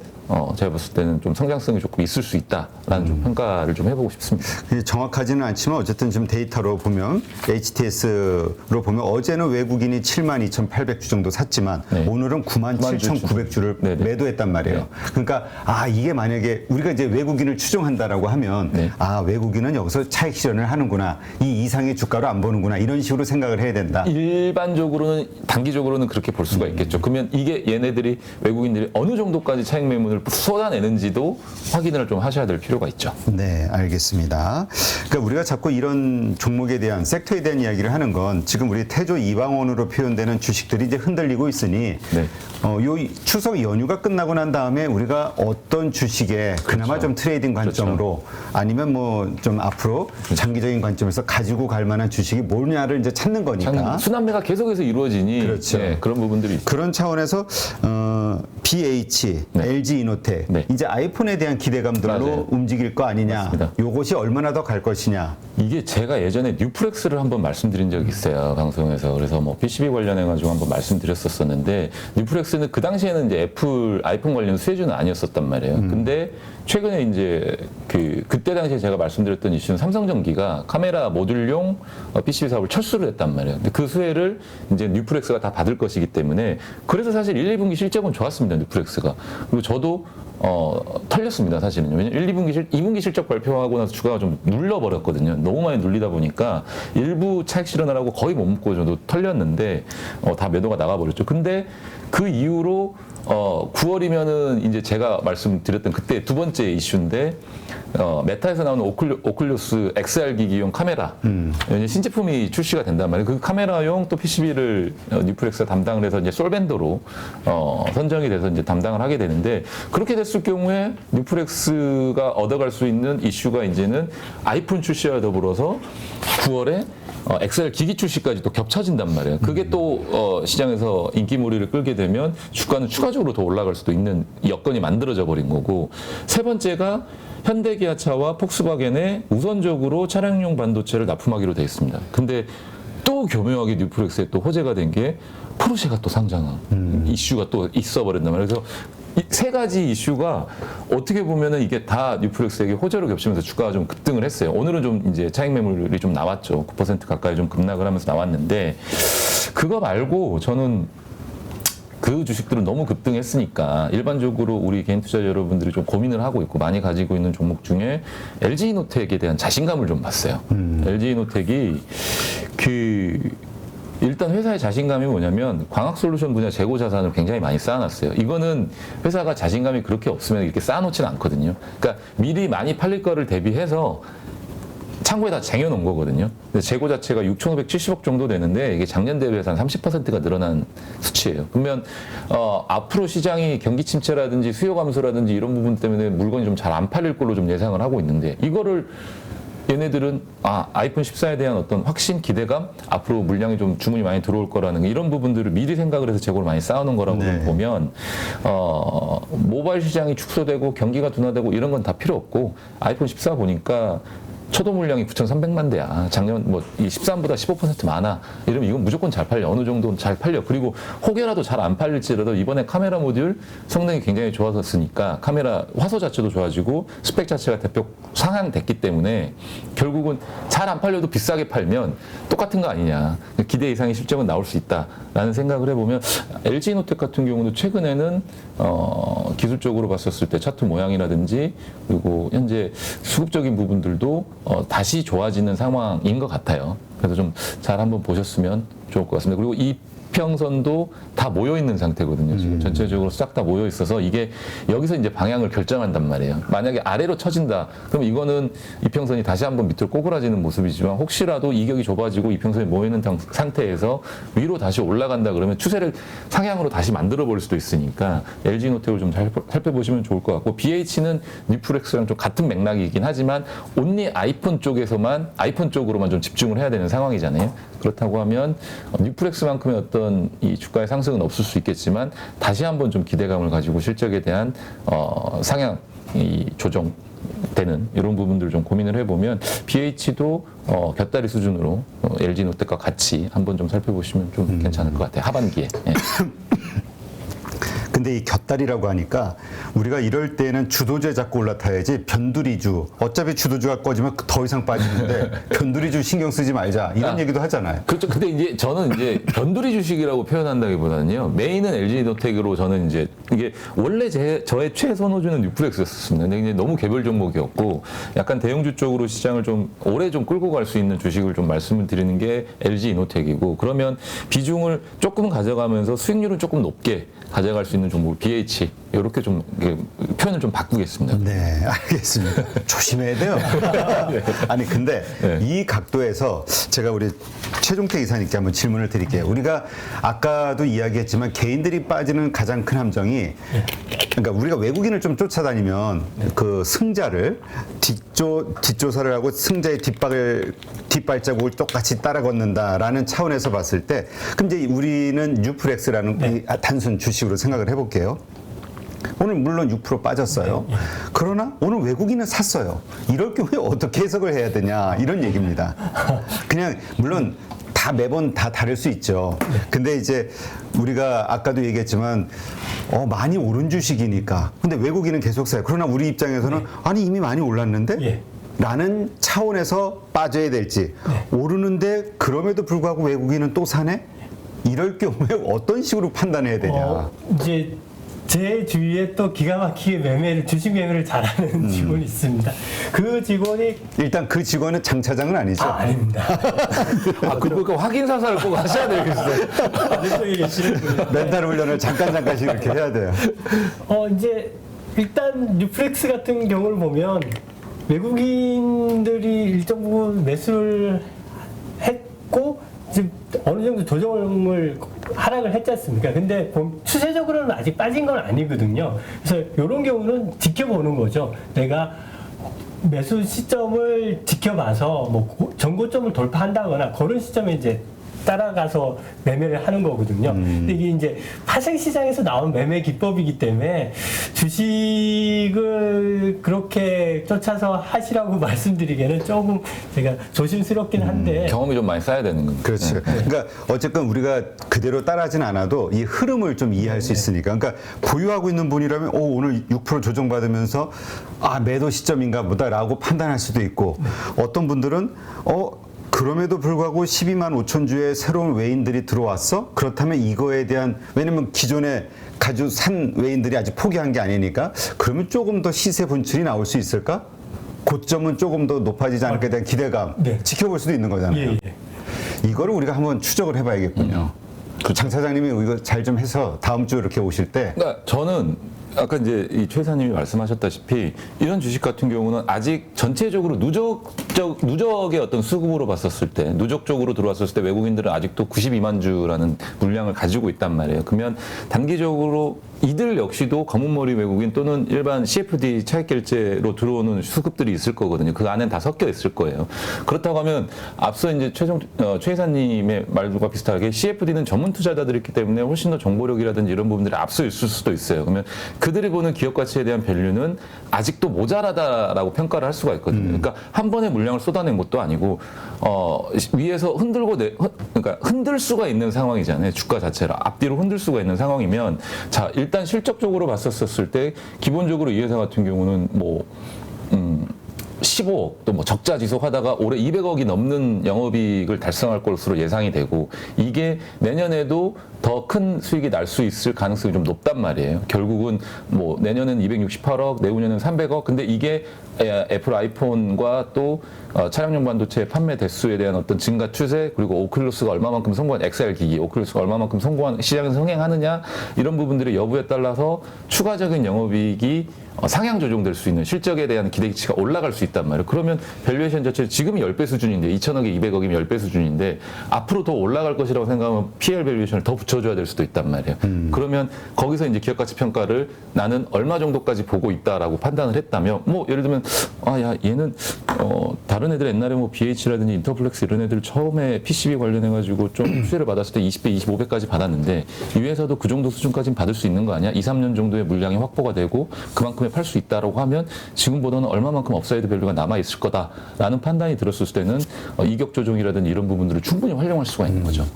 제가 봤을 때는 좀 성장성이 조금 있을 수 있다라는 좀 평가를 좀 해보고 싶습니다. 정확하지는 않지만 어쨌든 지금 데이터로 보면 HTS로 보면 어제는 외국인이 72,800주 정도 샀지만 네. 오늘은 97,900주를 네네. 매도했단 말이에요. 네. 그러니까 이게 만약에 우리가 이제 외국인을 추종한다라고 하면 네. 외국인은 여기서 차익 실현을 하는구나. 이 이상의 주가로 안 보는구나. 이런 식으로 생각을 해야 된다. 일반적으로는 단기적으로는 그렇게 볼 수가 있겠죠. 그러면 이게 얘네들이 외국인들이 어느 정도까지 차익 매물을 돈을 쏟아내는지도 확인을 좀 하셔야 될 필요가 있죠. 네, 알겠습니다. 그러니까 우리가 자꾸 이런 종목에 대한 섹터에 대한 이야기를 하는 건 지금 우리 태조 이방원으로 표현되는 주식들이 이제 흔들리고 있으니 네. 요 추석 연휴가 끝나고 난 다음에 우리가 어떤 주식에 그나마 좀 트레이딩 관점으로 아니면 뭐 좀 앞으로 장기적인 관점에서 가지고 갈 만한 주식이 뭐냐를 이제 찾는 거니까. 순환매가 계속해서 이루어지니 그렇죠. 네, 그런 부분들이 있죠. 그런 차원에서 BH, 네. LG 이노텍 네. 이제 아이폰에 대한 기대감들로 맞아요. 움직일 거 아니냐. 맞습니다. 요것이 얼마나 더 갈 것이냐. 이게 제가 예전에 뉴프렉스를 한번 말씀드린 적이 있어요, 방송에서. 그래서 뭐 PCB 관련해가지고 한번 말씀드렸었는데, 뉴프렉스는 그 당시에는 이제 아이폰 관련 수혜주는 아니었었단 말이에요. 근데 최근에 이제 그때 당시에 제가 말씀드렸던 이슈는 삼성전기가 카메라 모듈용 PCB 사업을 철수를 했단 말이에요. 근데 그 수혜를 이제 뉴프렉스가 다 받을 것이기 때문에, 그래서 사실 1, 2분기 실적은 좋았습니다, 뉴프렉스가. 그리고 저도 털렸습니다, 사실은. 왜냐면 2분기 실적 발표하고 나서 주가가 좀 눌러버렸거든요. 너무 많이 눌리다 보니까 일부 차익 실현을 거의 못 먹고 저도 털렸는데, 다 매도가 나가버렸죠. 근데 그 이후로 9월이면은 이제 제가 말씀드렸던 그때 두 번째 이슈인데, 메타에서 나오는 오클루스 XR 기기용 카메라, 신제품이 출시가 된단 말이에요. 그 카메라용 또 PCB를 뉴프렉스가 담당을 해서 이제 솔벤더로 선정이 돼서 이제 담당을 하게 되는데, 그렇게 됐을 경우에 뉴프렉스가 얻어갈 수 있는 이슈가 이제는 아이폰 출시와 더불어서 9월에 XR 기기 출시까지 또 겹쳐진단 말이에요. 그게 또 시장에서 인기몰이를 끌게 되면 주가는 추가적으로 더 올라갈 수도 있는 여건이 만들어져 버린 거고, 세 번째가 현대기아차와 폭스바겐에 우선적으로 차량용 반도체를 납품하기로 돼 있습니다. 근데 또 교묘하게 뉴프렉스에 또 호재가 된 게 포르쉐가 또 상장한 이슈가 또 있어 버렸단 말이에요. 그래서 이 세 가지 이슈가 어떻게 보면은 이게 다 뉴프렉스에게 호재로 겹치면서 주가가 좀 급등을 했어요. 오늘은 좀 이제 차익 매물이 좀 나왔죠. 9% 가까이 좀 급락을 하면서 나왔는데, 그거 말고 저는 그 주식들은 너무 급등했으니까 일반적으로 우리 개인 투자자 여러분들이 좀 고민을 하고 있고 많이 가지고 있는 종목 중에 LG이노텍에 대한 자신감을 좀 봤어요. LG이노텍이 일단 회사의 자신감이 뭐냐면 광학솔루션 분야 재고 자산을 굉장히 많이 쌓아놨어요. 이거는 회사가 자신감이 그렇게 없으면 이렇게 쌓아놓지는 않거든요. 그러니까 미리 많이 팔릴 거를 대비해서 창고에다 쟁여놓은 거거든요. 근데 재고 자체가 6,570억 정도 되는데 이게 작년 대비해서 한 30%가 늘어난 수치예요. 그러면 앞으로 시장이 경기 침체라든지 수요 감소라든지 이런 부분 때문에 물건이 좀 잘 안 팔릴 걸로 좀 예상을 하고 있는데, 이거를 얘네들은 아이폰 14에 대한 어떤 확신, 기대감, 앞으로 물량이 좀 주문이 많이 들어올 거라는 이런 부분들을 미리 생각을 해서 재고를 많이 쌓아놓은 거라고 네. 보면 모바일 시장이 축소되고 경기가 둔화되고 이런 건 다 필요 없고, 아이폰 14 보니까 초도 물량이 9,300만 대야. 작년 이 13보다 15% 많아. 이러면 이건 무조건 잘 팔려. 어느 정도는 잘 팔려. 그리고 혹여라도 잘 안 팔릴지라도 이번에 카메라 모듈 성능이 굉장히 좋아졌으니까 카메라 화소 자체도 좋아지고 스펙 자체가 대폭 상향됐기 때문에 결국은 잘 안 팔려도 비싸게 팔면 똑같은 거 아니냐. 기대 이상의 실적은 나올 수 있다라는 생각을 해보면, LG이노텍 같은 경우도 최근에는 기술적으로 봤었을 때 차트 모양이라든지 그리고 현재 수급적인 부분들도 다시 좋아지는 상황인 것 같아요. 그래서 좀 잘 한번 보셨으면 좋을 것 같습니다. 그리고 이 이평선도 다 모여 있는 상태거든요. 지금 전체적으로 싹 다 모여 있어서 이게 여기서 이제 방향을 결정한단 말이에요. 만약에 아래로 쳐진다, 그럼 이거는 이평선이 다시 한번 밑으로 꼬그라지는 모습이지만, 혹시라도 이격이 좁아지고 이평선이 모여 있는 상태에서 위로 다시 올라간다 그러면 추세를 상향으로 다시 만들어 버릴 수도 있으니까 LG이노텍을 좀 살펴보시면 좋을 것 같고, BH는 뉴프렉스랑 좀 같은 맥락이긴 하지만 온리 아이폰 쪽으로만 좀 집중을 해야 되는 상황이잖아요. 그렇다고 하면 뉴프렉스만큼의 어떤 이 주가의 상승은 없을 수 있겠지만, 다시 한번 좀 기대감을 가지고 실적에 대한 상향 조정되는 이런 부분들을 좀 고민을 해보면, BH도 곁다리 수준으로 LG이노텍과 같이 한번 좀 살펴보시면 좀 괜찮을 것 같아요. 하반기에. 예. 근데 이 곁다리라고 하니까 우리가 이럴 때는 주도주에 자꾸 올라타야지, 변두리주, 어차피 주도주가 꺼지면 더 이상 빠지는데 변두리주 신경 쓰지 말자, 이런 얘기도 하잖아요. 그렇죠. 근데 이제 저는 이제 변두리 주식이라고 표현한다기보다는요, 메인은 LG이노텍으로 저는 이제 이게 원래 저의 최선호주는 뉴프렉스였습니다. 근데 이제 너무 개별 종목이었고, 약간 대형주 쪽으로 시장을 좀 오래 좀 끌고 갈 수 있는 주식을 좀 말씀을 드리는 게 LG이노텍이고, 그러면 비중을 조금 가져가면서 수익률은 조금 높게 가져갈 수 있는 종목 BH 이렇게 좀 이렇게 표현을 좀 바꾸겠습니다. 네, 알겠습니다. 조심해야 돼요. 아니 근데 네. 이 각도에서 제가 우리 최종태 이사님께 한번 질문을 드릴게요. 우리가 아까도 이야기했지만 개인들이 빠지는 가장 큰 함정이 그러니까 우리가 외국인을 좀 쫓아다니면 그 승자를 뒷조사를 하고 승자의 뒷발자국을 똑같이 따라 걷는다라는 차원에서 봤을 때 그럼 이제 우리는 뉴플렉스라는 이 단순 주식으로 생각을 해볼게요. 오늘 물론 6% 빠졌어요. 그러나 오늘 외국인은 샀어요. 이럴 경우에 어떻게 해석을 해야 되냐 이런 얘기입니다. 그냥 물론 다 매번 다 다를 수 있죠. 근데 이제 우리가 아까도 얘기했지만 많이 오른 주식이니까. 근데 외국인은 계속 사요. 그러나 우리 입장에서는 아니 이미 많이 올랐는데? 예. 라는 차원에서 빠져야 될지 오르는데 그럼에도 불구하고 외국인은 또 사네? 이럴 경우에 어떤 식으로 판단해야 되냐. 이제 제 주위에 또 기가 막히게 주식 매매를 잘하는 직원이 있습니다. 그 직원이 일단 그 직원은 장 차장은 아니죠. 아닙니다. 그러니까 확인 사살을 꼭 하셔야 되겠어요. 반대쪽에 계시는 분이. 멘탈 훈련을 잠깐씩 이렇게 해야 돼요. 이제 일단 뉴플렉스 같은 경우를 보면 외국인들이 일정 부분 매수를 했고 지금 어느 정도 조정을 하락을 했지 않습니까? 근데 추세적으로는 아직 빠진 건 아니거든요. 그래서 이런 경우는 지켜보는 거죠. 내가 매수 시점을 지켜봐서 뭐 전고점을 돌파한다거나 그런 시점에 이제 따라가서 매매를 하는 거거든요. 근데 이게 이제 파생 시장에서 나온 매매 기법이기 때문에 주식을 그렇게 쫓아서 하시라고 말씀드리기에는 조금 제가 조심스럽긴 한데 경험이 좀 많이 쌓여야 되는 겁니다. 그렇죠. 그러니까 어쨌건 우리가 그대로 따라하진 않아도 이 흐름을 좀 이해할 수 있으니까. 그러니까 보유하고 있는 분이라면 오늘 6% 조정받으면서 매도 시점인가 보다라고 판단할 수도 있고 어떤 분들은 그럼에도 불구하고 12만 5천 주의 새로운 외인들이 들어왔어? 그렇다면 이거에 대한 왜냐면 기존에 가지고 산 외인들이 아직 포기한 게 아니니까 그러면 조금 더 시세 분출이 나올 수 있을까? 고점은 조금 더 높아지지 않을까 대한 기대감 지켜볼 수도 있는 거잖아요. 이거를 우리가 한번 추적을 해봐야겠군요. 장 차장님이 이거 잘 좀 해서 다음 주 이렇게 오실 때 그러니까 저는 아까 이제 이 최 이사님이 말씀하셨다시피 이런 주식 같은 경우는 아직 전체적으로 누적의 어떤 수급으로 봤었을 때 누적적으로 들어왔었을 때 외국인들은 아직도 92만 주라는 물량을 가지고 있단 말이에요. 그러면 단기적으로 이들 역시도 검은머리 외국인 또는 일반 CFD 차익결제로 들어오는 수급들이 있을 거거든요. 그 안엔 다 섞여 있을 거예요. 그렇다고 하면 앞서 이제 최 이사님의 말과 비슷하게 CFD는 전문 투자자들이 있기 때문에 훨씬 더 정보력이라든지 이런 부분들이 앞서 있을 수도 있어요. 그러면 그들이 보는 기업 가치에 대한 밸류는 아직도 모자라다라고 평가를 할 수가 있거든요. 그러니까 한 번에 물량을 쏟아낸 것도 아니고 위에서 그러니까 흔들 수가 있는 상황이잖아요. 주가 자체를 앞뒤로 흔들 수가 있는 상황이면 자 일단 실적적으로 봤었을 때 기본적으로 이 회사 같은 경우는 15억 또 뭐 적자 지속하다가 올해 200억이 넘는 영업이익을 달성할 것으로 예상이 되고 이게 내년에도 더 큰 수익이 날 수 있을 가능성이 좀 높단 말이에요. 결국은 뭐 내년은 268억, 내후년은 300억. 근데 이게 애플 아이폰과 또 차량용 반도체 판매 대수에 대한 어떤 증가 추세 그리고 오큘러스가 얼마만큼 성공한 XR 기기, 오큘러스가 얼마만큼 성공한 시장에서 성행하느냐 이런 부분들의 여부에 따라서 추가적인 영업이익이 상향 조정될 수 있는 실적에 대한 기대치가 올라갈 수 있단 말이에요. 그러면 밸류에이션 자체 지금이 10배 수준인데 2천억에 200억이면 10배 수준인데 앞으로 더 올라갈 것이라고 생각하면 PL 밸류에이션을 더 붙여줘야 될 수도 있단 말이에요. 그러면 거기서 이제 기업가치 평가를 나는 얼마 정도까지 보고 있다라고 판단을 했다면 뭐 예를 들면 얘는 다른 애들 옛날에 뭐 BH라든지 인터플렉스 이런 애들 처음에 PCB 관련해가지고 좀 수혜를 받았을 때 20배, 25배까지 받았는데 이 회사도 그 정도 수준까지는 받을 수 있는 거 아니야? 2, 3년 정도의 물량이 확보가 되고 그만큼의 팔 수 있다라고 하면 지금보다는 얼마만큼 업사이드 밸류가 남아있을 거다라는 판단이 들었을 때는 이격 조정이라든지 이런 부분들을 충분히 활용할 수가 있는 거죠.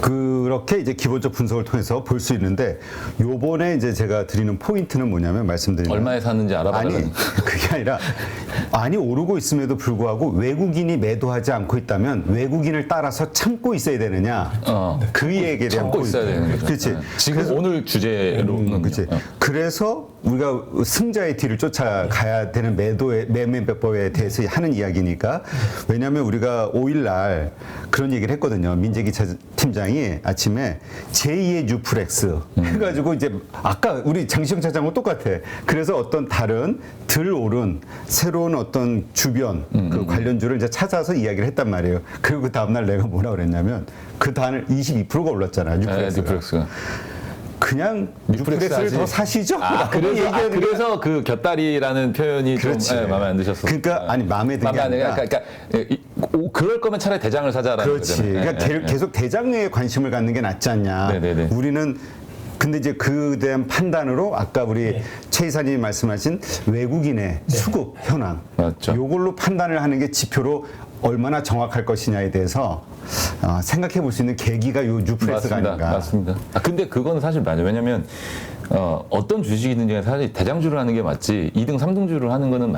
그렇게 이제 기본적 분석을 통해서 볼 수 있는데 요번에 이제 제가 드리는 포인트는 뭐냐면 말씀드리면 얼마에 샀는지 알아봐달라는 그게 아니라 많이 오르고 있음에도 불구하고 외국인이 매도하지 않고 있다면 외국인을 따라서 참고 있어야 되느냐 그 얘기에 대한 참고 있어야 되는 거죠. 그렇지. 지금 그래서, 오늘 주제로는 그렇지. 그래서 우리가 승자의 뒤를 쫓아가야 되는 매매법에 대해서 하는 이야기니까 왜냐하면 우리가 5일 날 그런 얘기를 했거든요. 민재기 팀장이 시장이 아침에 제2의 뉴플렉스 해가지고 이제 아까 우리 장시영 차장하고 똑같아. 그래서 어떤 다른 들 오른 새로운 어떤 주변 그 관련주를 이제 찾아서 이야기를 했단 말이에요. 그리고 그 다음날 내가 뭐라 그랬냐면 그 다음날 22%가 올랐잖아. 뉴플렉스가. 뉴플렉스가. 그냥 뉴플렉스를 하지. 더 사시죠? 그래서 그 곁다리라는 표현이 그렇지. 좀 마음에 안 드셨어. 그러니까 아니 마음에 든 게 아니라 그럴 거면 차라리 대장을 사자라는 그렇지. 거잖아요. 그러니까 계속 대장에 관심을 갖는 게 낫지 않냐. 네네네. 우리는 근데 이제 그에 대한 판단으로 아까 우리 최 이사님이 말씀하신 외국인의 수급 현황 맞죠. 요걸로 판단을 하는 게 지표로 얼마나 정확할 것이냐에 대해서 생각해 볼 수 있는 계기가 요 뉴플렉스가 아닌가. 맞습니다. 근데 그거는 사실 맞아요. 왜냐면 어떤 주식이든지 사실 대장주를 하는 게 맞지 2등, 3등주를 하는 거는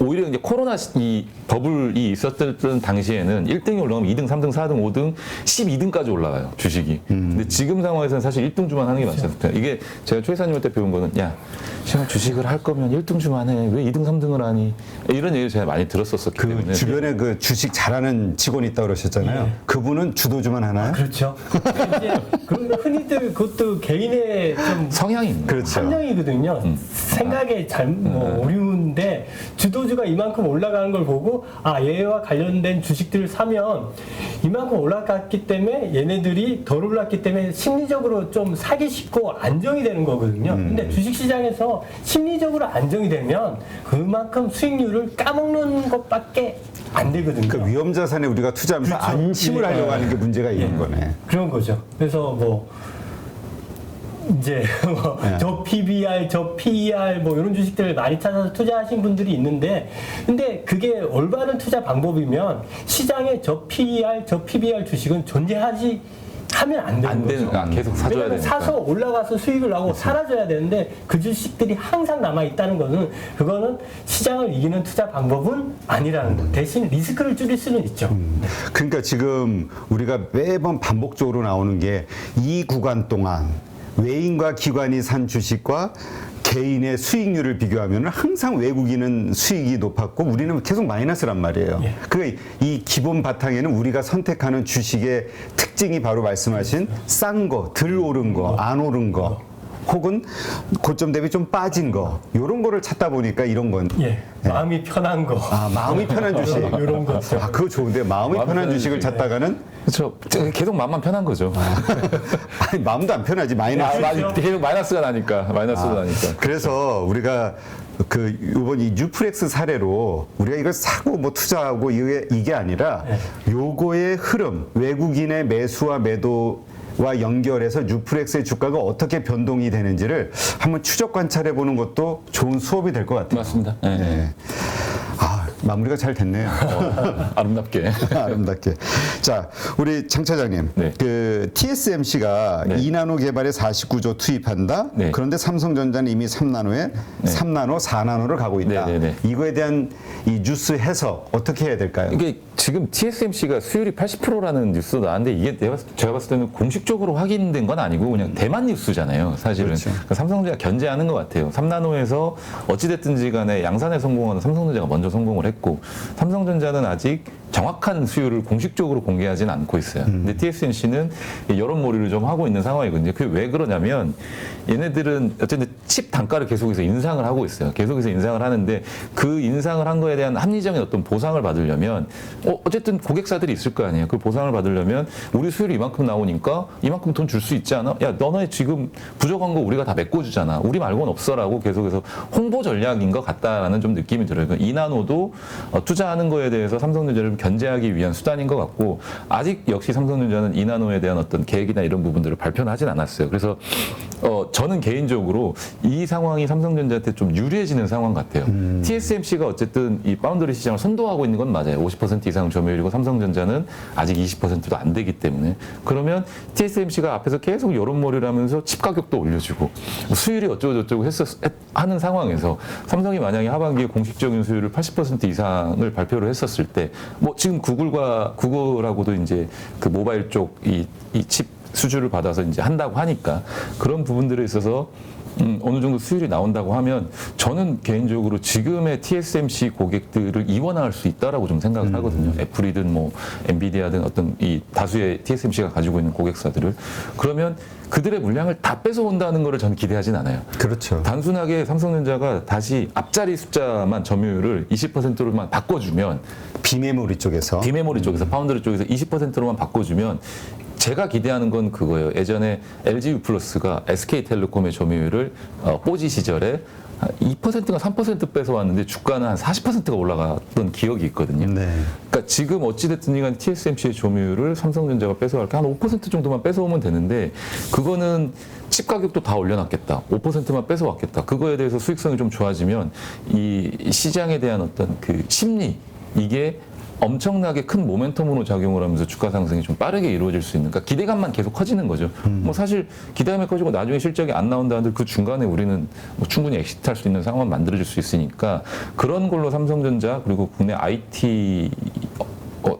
오히려 이제 코로나 이 버블이 있었던 당시에는 1등이 올라가면 2등, 3등, 4등, 5등, 12등까지 올라가요, 주식이. 근데 지금 상황에서는 사실 1등주만 하는 게 맞지 않습니까? 이게 제가 최 이사님한테 배운 거는 야, 시간 주식을 할 거면 1등주만 해. 왜 2등, 3등을 하니? 이런 얘기를 제가 많이 들었었기 때문에. 주변에 그 주식 잘하는 직원이 있다고 그러셨잖아요. 예. 그분은 주도주만 하나요? 그렇죠. 이제 흔히들 그것도 개인의 좀 성향이 있는 거예요. 그렇죠. 판정이거든요. 생각에 오류인데 주도주가 이만큼 올라가는 걸 보고 얘와 관련된 주식들을 사면 이만큼 올라갔기 때문에 얘네들이 덜 올랐기 때문에 심리적으로 좀 사기 쉽고 안정이 되는 거거든요. 근데 주식시장에서 심리적으로 안정이 되면 그만큼 수익률을 까먹는 것밖에 안 되거든요. 그 위험 자산에 우리가 투자하면서 그렇죠. 안심을 예. 하려고 하는 게 문제가 있는 거네. 그런 거죠. 그래서 이제 저 PBR, 저 PER 이런 주식들을 많이 찾아서 투자하신 분들이 있는데, 근데 그게 올바른 투자 방법이면 시장에 저 PER, 저 PBR 주식은 존재하지 하면 안 되는 거죠. 계속 사줘야 왜냐면 되니까. 사서 올라가서 수익을 나고 사라져야 되는데 그 주식들이 항상 남아 있다는 거는 그거는 시장을 이기는 투자 방법은 아니라는 거. 대신 리스크를 줄일 수는 있죠. 그러니까 지금 우리가 매번 반복적으로 나오는 게 이 구간 동안 외인과 기관이 산 주식과 개인의 수익률을 비교하면 항상 외국인은 수익이 높았고 우리는 계속 마이너스란 말이에요. 예. 그러니까 이 기본 바탕에는 우리가 선택하는 주식의 특징이 바로 말씀하신 싼 거, 덜 오른 거, 안 오른 거, 혹은 고점 대비 좀 빠진 거, 이런 거를 찾다 보니까 이런 건. 예, 마음이 편한 거. 마음이 편한 주식. 이런 거. 그거 좋은데 마음이 편한 주식을 주식. 찾다가는 그렇죠. 계속 마음만 편한 거죠. 아니, 마음도 안 편하지 마이너스. 계속 마이너스가 나니까. 그래서 우리가 이번 이 뉴플렉스 사례로 우리가 이걸 사고 투자하고 이게 아니라 요거의 흐름, 외국인의 매수와 매도와 연결해서 뉴플렉스의 주가가 어떻게 변동이 되는지를 한번 추적 관찰해 보는 것도 좋은 수업이 될 것 같아요. 맞습니다. 네. 네. 마무리가 잘 됐네요. 아름답게. 아름답게. 자, 우리 장 차장님. 네. 그 TSMC가 네. 2나노 개발에 49조 투입한다. 네. 그런데 삼성전자는 이미 3나노에 3나노, 4나노를 가고 있다. 네, 네, 네. 이거에 대한 이 뉴스 해석 어떻게 해야 될까요? 이게 지금 TSMC가 수율이 80%라는 뉴스도 나왔는데 이게 제가 봤을 때는 공식적으로 확인된 건 아니고 그냥 대만 뉴스잖아요. 사실은. 그렇죠. 그러니까 삼성전자가 견제하는 것 같아요. 3나노에서 어찌됐든지 간에 양산에 성공하는 삼성전자가 먼저 성공을 했고 삼성전자는 아직 정확한 수율을 공식적으로 공개하지는 않고 있어요. 근데 TSMC는 여론몰이를 좀 하고 있는 상황이거든요. 그게 왜 그러냐면 얘네들은 어쨌든 칩 단가를 계속해서 인상을 하고 있어요. 계속해서 인상을 하는데 그 인상을 한 거에 대한 합리적인 어떤 보상을 받으려면 어쨌든 고객사들이 있을 거 아니에요. 그 보상을 받으려면 우리 수율이 이만큼 나오니까 이만큼 돈 줄 수 있지 않아? 야, 너네 지금 부족한 거 우리가 다 메꿔주잖아. 우리 말고는 없어라고 계속해서 홍보 전략인 것 같다라는 좀 느낌이 들어요. 그러니까 이나노도 투자하는 거에 대해서 삼성전자를 견제하기 위한 수단인 것 같고 아직 역시 삼성전자는 이나노에 대한 어떤 계획이나 이런 부분들을 발표는 하진 않았어요. 그래서 저는 개인적으로 이 상황이 삼성전자한테 좀 유리해지는 상황 같아요. TSMC가 어쨌든 이 파운드리 시장을 선도하고 있는 건 맞아요. 50% 이상 점유율이고 삼성전자는 아직 20%도 안 되기 때문에 그러면 TSMC가 앞에서 계속 여론몰이를 하면서 칩 가격도 올려주고 수율이 어쩌고저쩌고 하는 상황에서 삼성이 만약에 하반기에 공식적인 수율을 80% 이상을 발표를 했었을 때 지금 구글하고도 이제 그 모바일 쪽 이 칩 수주를 받아서 이제 한다고 하니까 그런 부분들에 있어서 어느 정도 수율이 나온다고 하면 저는 개인적으로 지금의 TSMC 고객들을 이원화할 수 있다라고 좀 생각을 하거든요. 애플이든 뭐 엔비디아든 어떤 이 다수의 TSMC가 가지고 있는 고객사들을 그러면 그들의 물량을 다 뺏어온다는 것을 저는 기대하진 않아요. 그렇죠. 단순하게 삼성전자가 다시 앞자리 숫자만 점유율을 20%로만 바꿔주면 비메모리 쪽에서 비메모리 쪽에서 파운드리 쪽에서 20%로만 바꿔주면 제가 기대하는 건 그거예요. 예전에 LG U+가 SK텔레콤의 점유율을 뽀지 시절에 2%가 3% 뺏어왔는데 주가는 한 40%가 올라갔던 기억이 있거든요. 네. 그러니까 지금 어찌됐든 이간 TSMC의 점유율을 삼성전자가 뺏어갈 게 한 5% 정도만 뺏어오면 되는데 그거는 칩 가격도 다 올려놨겠다. 5%만 뺏어왔겠다. 그거에 대해서 수익성이 좀 좋아지면 이 시장에 대한 어떤 그 심리 이게 엄청나게 큰 모멘텀으로 작용을 하면서 주가 상승이 좀 빠르게 이루어질 수 있는, 그러니까 기대감만 계속 커지는 거죠. 뭐 사실 기대감이 커지고 나중에 실적이 안 나온다 한들 그 중간에 우리는 뭐 충분히 엑시트할 수 있는 상황만 만들어질 수 있으니까 그런 걸로 삼성전자 그리고 국내 IT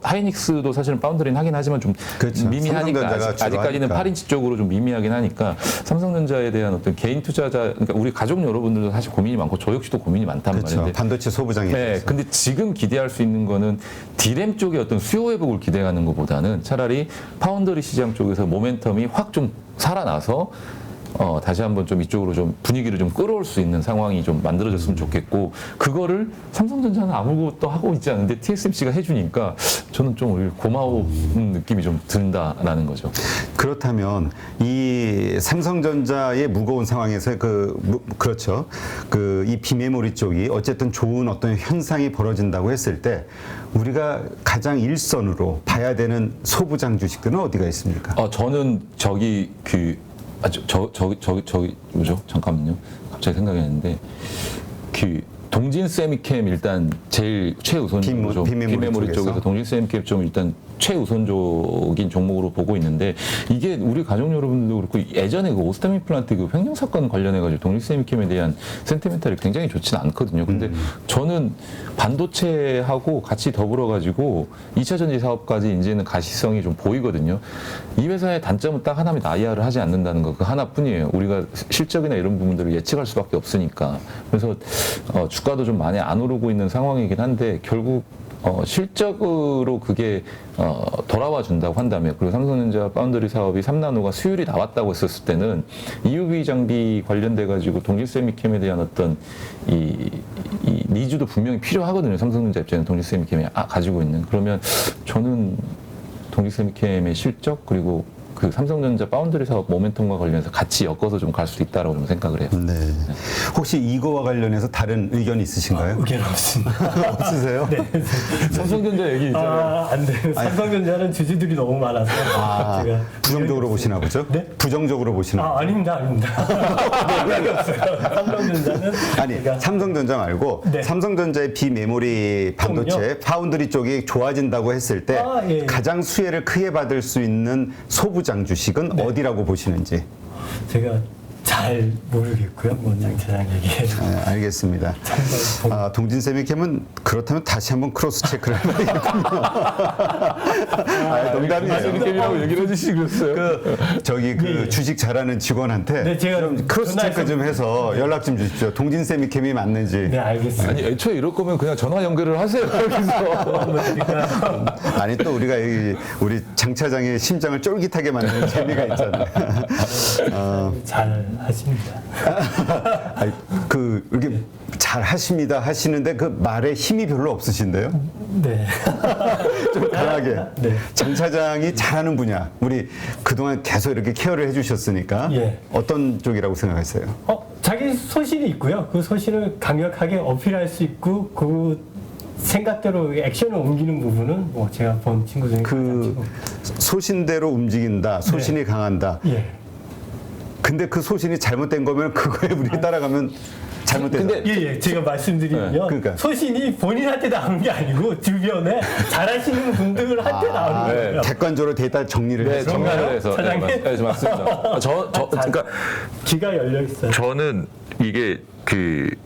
하이닉스도 사실은 파운드리는 하긴 하지만 좀 그렇죠. 미미하니까 삼성전자가 아직까지는 주로 8인치 쪽으로 좀 미미하긴 하니까 삼성전자에 대한 어떤 개인 투자자, 그러니까 우리 가족 여러분들도 사실 고민이 많고 저 역시도 고민이 많단 그렇죠. 말인데 반도체 소부장이 네, 있어서. 근데 지금 기대할 수 있는 거는 디램 쪽의 어떤 수요 회복을 기대하는 것보다는 차라리 파운더리 시장 쪽에서 모멘텀이 확 좀 살아나서 다시 한번 좀 이쪽으로 좀 분위기를 좀 끌어올 수 있는 상황이 좀 만들어졌으면 좋겠고 그거를 삼성전자는 아무것도 하고 있지 않은데 TSMC가 해주니까 저는 좀 오히려 고마운 느낌이 좀 든다라는 거죠. 그렇다면 이 삼성전자의 무거운 상황에서 그렇죠. 이 비메모리 쪽이 어쨌든 좋은 어떤 현상이 벌어진다고 했을 때 우리가 가장 일선으로 봐야 되는 소부장 주식들은 어디가 있습니까? 저는 저기 뭐죠? 잠깐만요. 갑자기 생각이 났는데 동진 세미캠 일단 제일 최우선적으로 좀 비메모리 쪽에서 동진 세미캠 좀 일단 최우선적인 종목으로 보고 있는데 이게 우리 가족 여러분들도 그렇고 예전에 그 오스템 임플란트 그 횡령 사건 관련해가지고 동진 세미캠에 대한 센티멘탈이 굉장히 좋지는 않거든요. 근데 저는 반도체하고 같이 더불어가지고 2차 전지 사업까지 이제는 가시성이 좀 보이거든요. 이 회사의 단점은 딱 하나면 IR을 하지 않는다는 거 그 하나뿐이에요. 우리가 실적이나 이런 부분들을 예측할 수밖에 없으니까. 그래서 주가도 좀 많이 안 오르고 있는 상황이긴 한데 결국 실적으로 그게 돌아와 준다고 한다면 그리고 삼성전자 파운드리 사업이 3나노가 수율이 나왔다고 했었을 때는 EUV 장비 관련돼 가지고 동질세미캠에 대한 어떤 이 니즈도 분명히 필요하거든요. 삼성전자 입장에서 동질세미캠이 가지고 있는. 그러면 저는 동질세미캠의 실적 그리고 그 삼성전자 파운드리 사업 모멘텀과 관련해서 같이 엮어서 좀 갈 수 있다라고 좀 생각을 해요. 네. 혹시 이거와 관련해서 다른 의견 있으신가요? 의견 없습니다. 없으세요? 네. 삼성전자 얘기 있잖아요. 안 돼요. 삼성전자는 주주들이 너무 많아서 제가 부정적으로 보시나 보죠? 네? 부정적으로 보시나 보죠? 아닙니다. 의견이 없어요. 삼성전자는 아니, 제가 삼성전자 말고 네. 삼성전자의 비메모리 반도체 쪽은요? 파운드리 쪽이 좋아진다고 했을 때 예. 가장 수혜를 크게 받을 수 있는 소부장 주식은 네. 어디라고 보시는지. 제가 잘 모르겠고요. 장 차장 얘기해. 알겠습니다. 동진세미캠은 그렇다면 다시 한번 크로스 체크를 해봐야겠군요. 농담이에요. 세미캠이라고 얘기를 해주시고 그랬어요. 그 주식 잘하는 직원한테 네, 제가 좀 크로스 체크 좀 해서 연락 좀 주십시오. 동진세미캠이 맞는지. 네, 알겠습니다. 아니 애초에 이럴 거면 그냥 전화 연결을 하세요. 여기서. 아니 또 우리가 우리 장 차장의 심장을 쫄깃하게 만드는 재미가 있잖아요. 잘 하십니다. 아니, 이렇게 잘 하십니다 하시는데 그 말에 힘이 별로 없으신데요? 네. 좀 강하게. 네. 장 차장이 잘하는 분야. 우리 그동안 계속 이렇게 케어를 해주셨으니까 예. 어떤 쪽이라고 생각하세요? 자기 소신이 있고요. 그 소신을 강력하게 어필할 수 있고 그 생각대로 액션을 옮기는 부분은 뭐 제가 본 친구 중에 그 소신대로 움직인다. 소신이 강한다. 예. 근데 그 소신이 잘못된 거면 그거에 우리 따라가면 잘못된. 근데 예, 제가 말씀드리면 네, 그러니까. 소신이 본인한테 나오는 게 아니고 주변에 잘하시는 분들한테 나오는 거예요. 객관적으로 데이터 정리를 네, 해서. 정리를 해서 차장님? 네, 맞습니다. 그러니까 귀가 열려 있어요. 저는 이게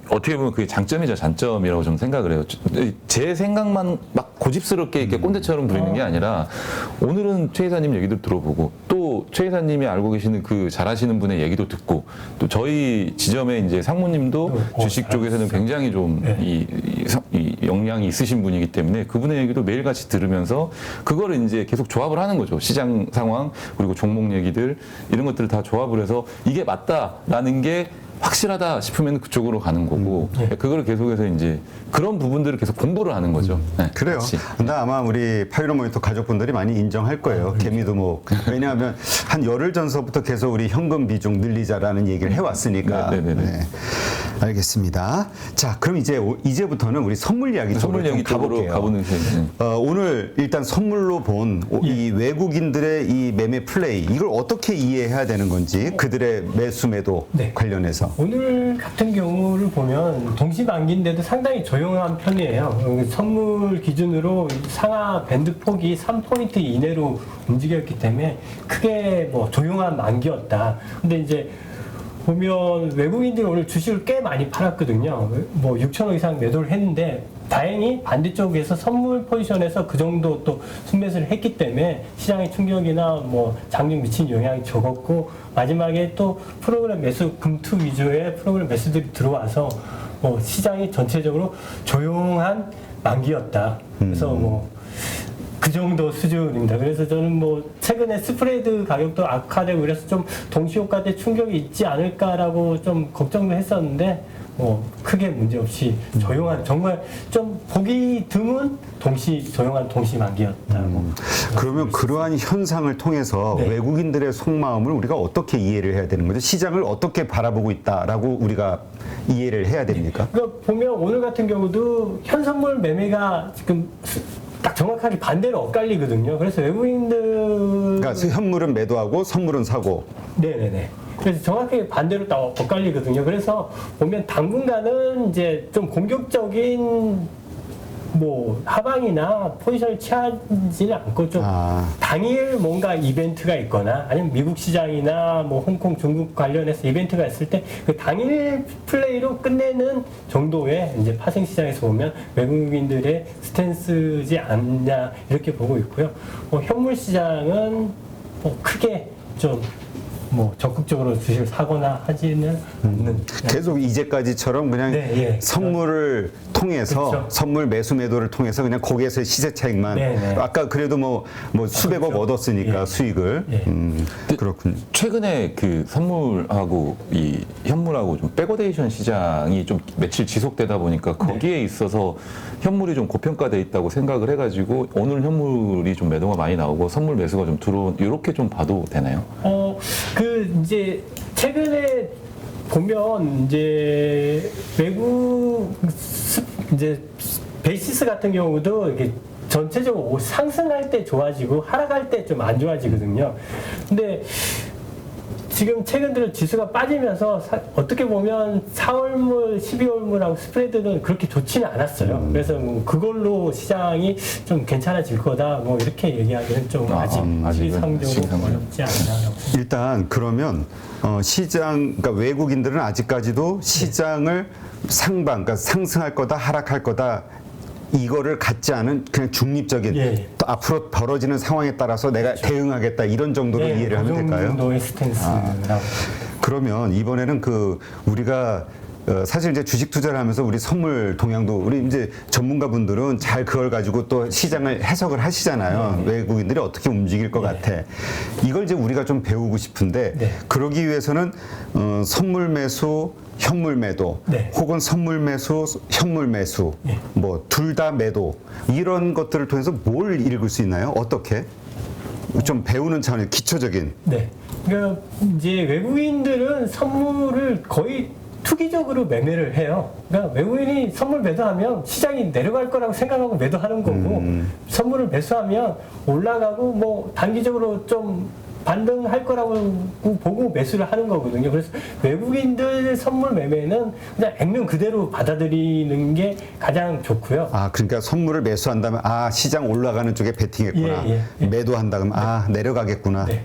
어떻게 보면 그게 장점이자 단점이라고 좀 생각을 해요. 제 생각만 막 고집스럽게 이렇게 꼰대처럼 부리는 게 아니라 오늘은 최 이사님 얘기도 들어보고 또 또 최 이사님이 알고 계시는 그 잘하시는 분의 얘기도 듣고 또 저희 지점의 이제 상무님도 주식 쪽에서는 굉장히 좀 이 역량이 있으신 분이기 때문에 그분의 얘기도 매일같이 들으면서 그거를 이제 계속 조합을 하는 거죠. 시장 상황 그리고 종목 얘기들 이런 것들을 다 조합을 해서 이게 맞다라는 게 확실하다 싶으면 그쪽으로 가는 거고 그거를 계속해서 이제 그런 부분들을 계속 공부를 하는 거죠. 네, 그래요. 같이. 근데 아마 우리 파이로 모니터 가족분들이 많이 인정할 거예요. 개미두목. 왜냐하면 한 열흘 전서부터 계속 우리 현금 비중 늘리자라는 얘기를 해왔으니까. 네네네. 네. 알겠습니다. 자, 그럼 이제부터는 우리 선물 이야기 선물 쪽으로 좀 얘기 쪽으로 가볼게요. 가보는 셈. 오늘 일단 선물로 본 이 외국인들의 이 매매 플레이 이걸 어떻게 이해해야 되는 건지 그들의 매수 매도 네. 관련해서 오늘 같은 경우를 보면 동시만기인데도 상당히 조용한 편이에요. 선물 기준으로 상하 밴드 폭이 3포인트 이내로 움직였기 때문에 크게 뭐 조용한 만기였다. 근데 이제 보면 외국인들이 오늘 주식을 꽤 많이 팔았거든요. 뭐 6천억 이상 매도를 했는데 다행히 반대쪽에서 선물 포지션에서 그 정도 또 순매수를 했기 때문에 시장의 충격이나 뭐 장중 미친 영향이 적었고 마지막에 또 프로그램 매수 금투 위주의 프로그램 매수들이 들어와서 뭐 시장이 전체적으로 조용한 만기였다. 그래서 뭐 그 정도 수준입니다. 그래서 저는 뭐 최근에 스프레드 가격도 악화되고 그래서 좀 동시효과 때 충격이 있지 않을까라고 좀 걱정도 했었는데 뭐 크게 문제 없이 조용한 정말 좀 보기 드문 조용한 동시 만기였다고. 그러면 그러한 현상을 통해서 네. 외국인들의 속마음을 우리가 어떻게 이해를 해야 되는 거죠? 시장을 어떻게 바라보고 있다라고 우리가 이해를 해야 됩니까? 그러니까 보면 오늘 같은 경우도 현선물 매매가 지금 딱 정확하게 반대로 엇갈리거든요. 그래서 외국인들 그러니까 현물은 매도하고 선물은 사고. 네네네. 그래서 정확하게 반대로 딱 엇갈리거든요. 그래서 보면 당분간은 이제 좀 공격적인 뭐 하방이나 포지션을 취하지는 않고 좀 당일 뭔가 이벤트가 있거나 아니면 미국 시장이나 뭐 홍콩, 중국 관련해서 이벤트가 있을 때 그 당일 플레이로 끝내는 정도의 이제 파생 시장에서 보면 외국인들의 스탠스지 않냐 이렇게 보고 있고요. 현물 시장은 뭐 크게 좀 뭐 적극적으로 주식을 사거나 하지는 않는. 계속 이제까지처럼 그냥 네, 예. 선물을 통해서 그렇죠. 선물 매수 매도를 통해서 그냥 거기에서의 시세 차익만 네, 네. 아까 그래도 뭐 수백억 그렇죠. 얻었으니까 예. 수익을 예. 그렇군요. 최근에 그 선물하고 이 현물하고 좀 백오데이션 시장이 좀 며칠 지속되다 보니까 거기에 있어서 현물이 좀 고평가돼 있다고 생각을 해가지고 오늘 현물이 좀 매도가 많이 나오고 선물 매수가 좀 들어온 이렇게 좀 봐도 되나요? 이제 최근에 보면 이제 이제 베이시스 같은 경우도 이게 전체적으로 상승할 때 좋아지고 하락할 때 좀 안 좋아지거든요. 근데 지금 최근 들어 지수가 빠지면서 어떻게 보면 4월물, 12월물하고 스프레드는 그렇게 좋지는 않았어요. 그래서 뭐 그걸로 시장이 좀 괜찮아질 거다 뭐 이렇게 얘기하기는 좀 아직은 시상적으로 시상적으로. 어렵지 않나. 일단 그러면 그러니까 외국인들은 아직까지도 시장을 그러니까 상승할 거다 하락할 거다 이거를 갖지 않은 그냥 중립적인 예. 또 앞으로 벌어지는 상황에 따라서 내가 대응하겠다 이런 정도로 이해를 하면 그 될까요? 정도의 스탠스라고. 그러면 이번에는 우리가 사실 이제 주식 투자를 하면서 우리 선물 동향도 우리 이제 전문가분들은 잘 그걸 가지고 또 시장을 해석을 하시잖아요. 외국인들이 어떻게 움직일 것 같아. 이걸 이제 우리가 좀 배우고 싶은데 그러기 위해서는 선물 매수, 현물 매도, 혹은 선물 매수, 현물 매수, 뭐 둘 다 매도 이런 것들을 통해서 뭘 읽을 수 있나요? 어떻게? 좀 배우는 차원의 기초적인. 네. 그러니까 이제 외국인들은 선물을 거의 투기적으로 매매를 해요. 그러니까 외국인이 선물 매도하면 시장이 내려갈 거라고 생각하고 매도하는 거고 선물을 매수하면 올라가고 뭐 단기적으로 좀 반등할 거라고 보고 매수를 하는 거거든요. 그래서 외국인들 선물 매매는 그냥 액면 그대로 받아들이는 게 가장 좋고요. 그러니까 선물을 매수한다면 시장 올라가는 쪽에 베팅했구나. 예. 매도한다 그러면 내려가겠구나. 네.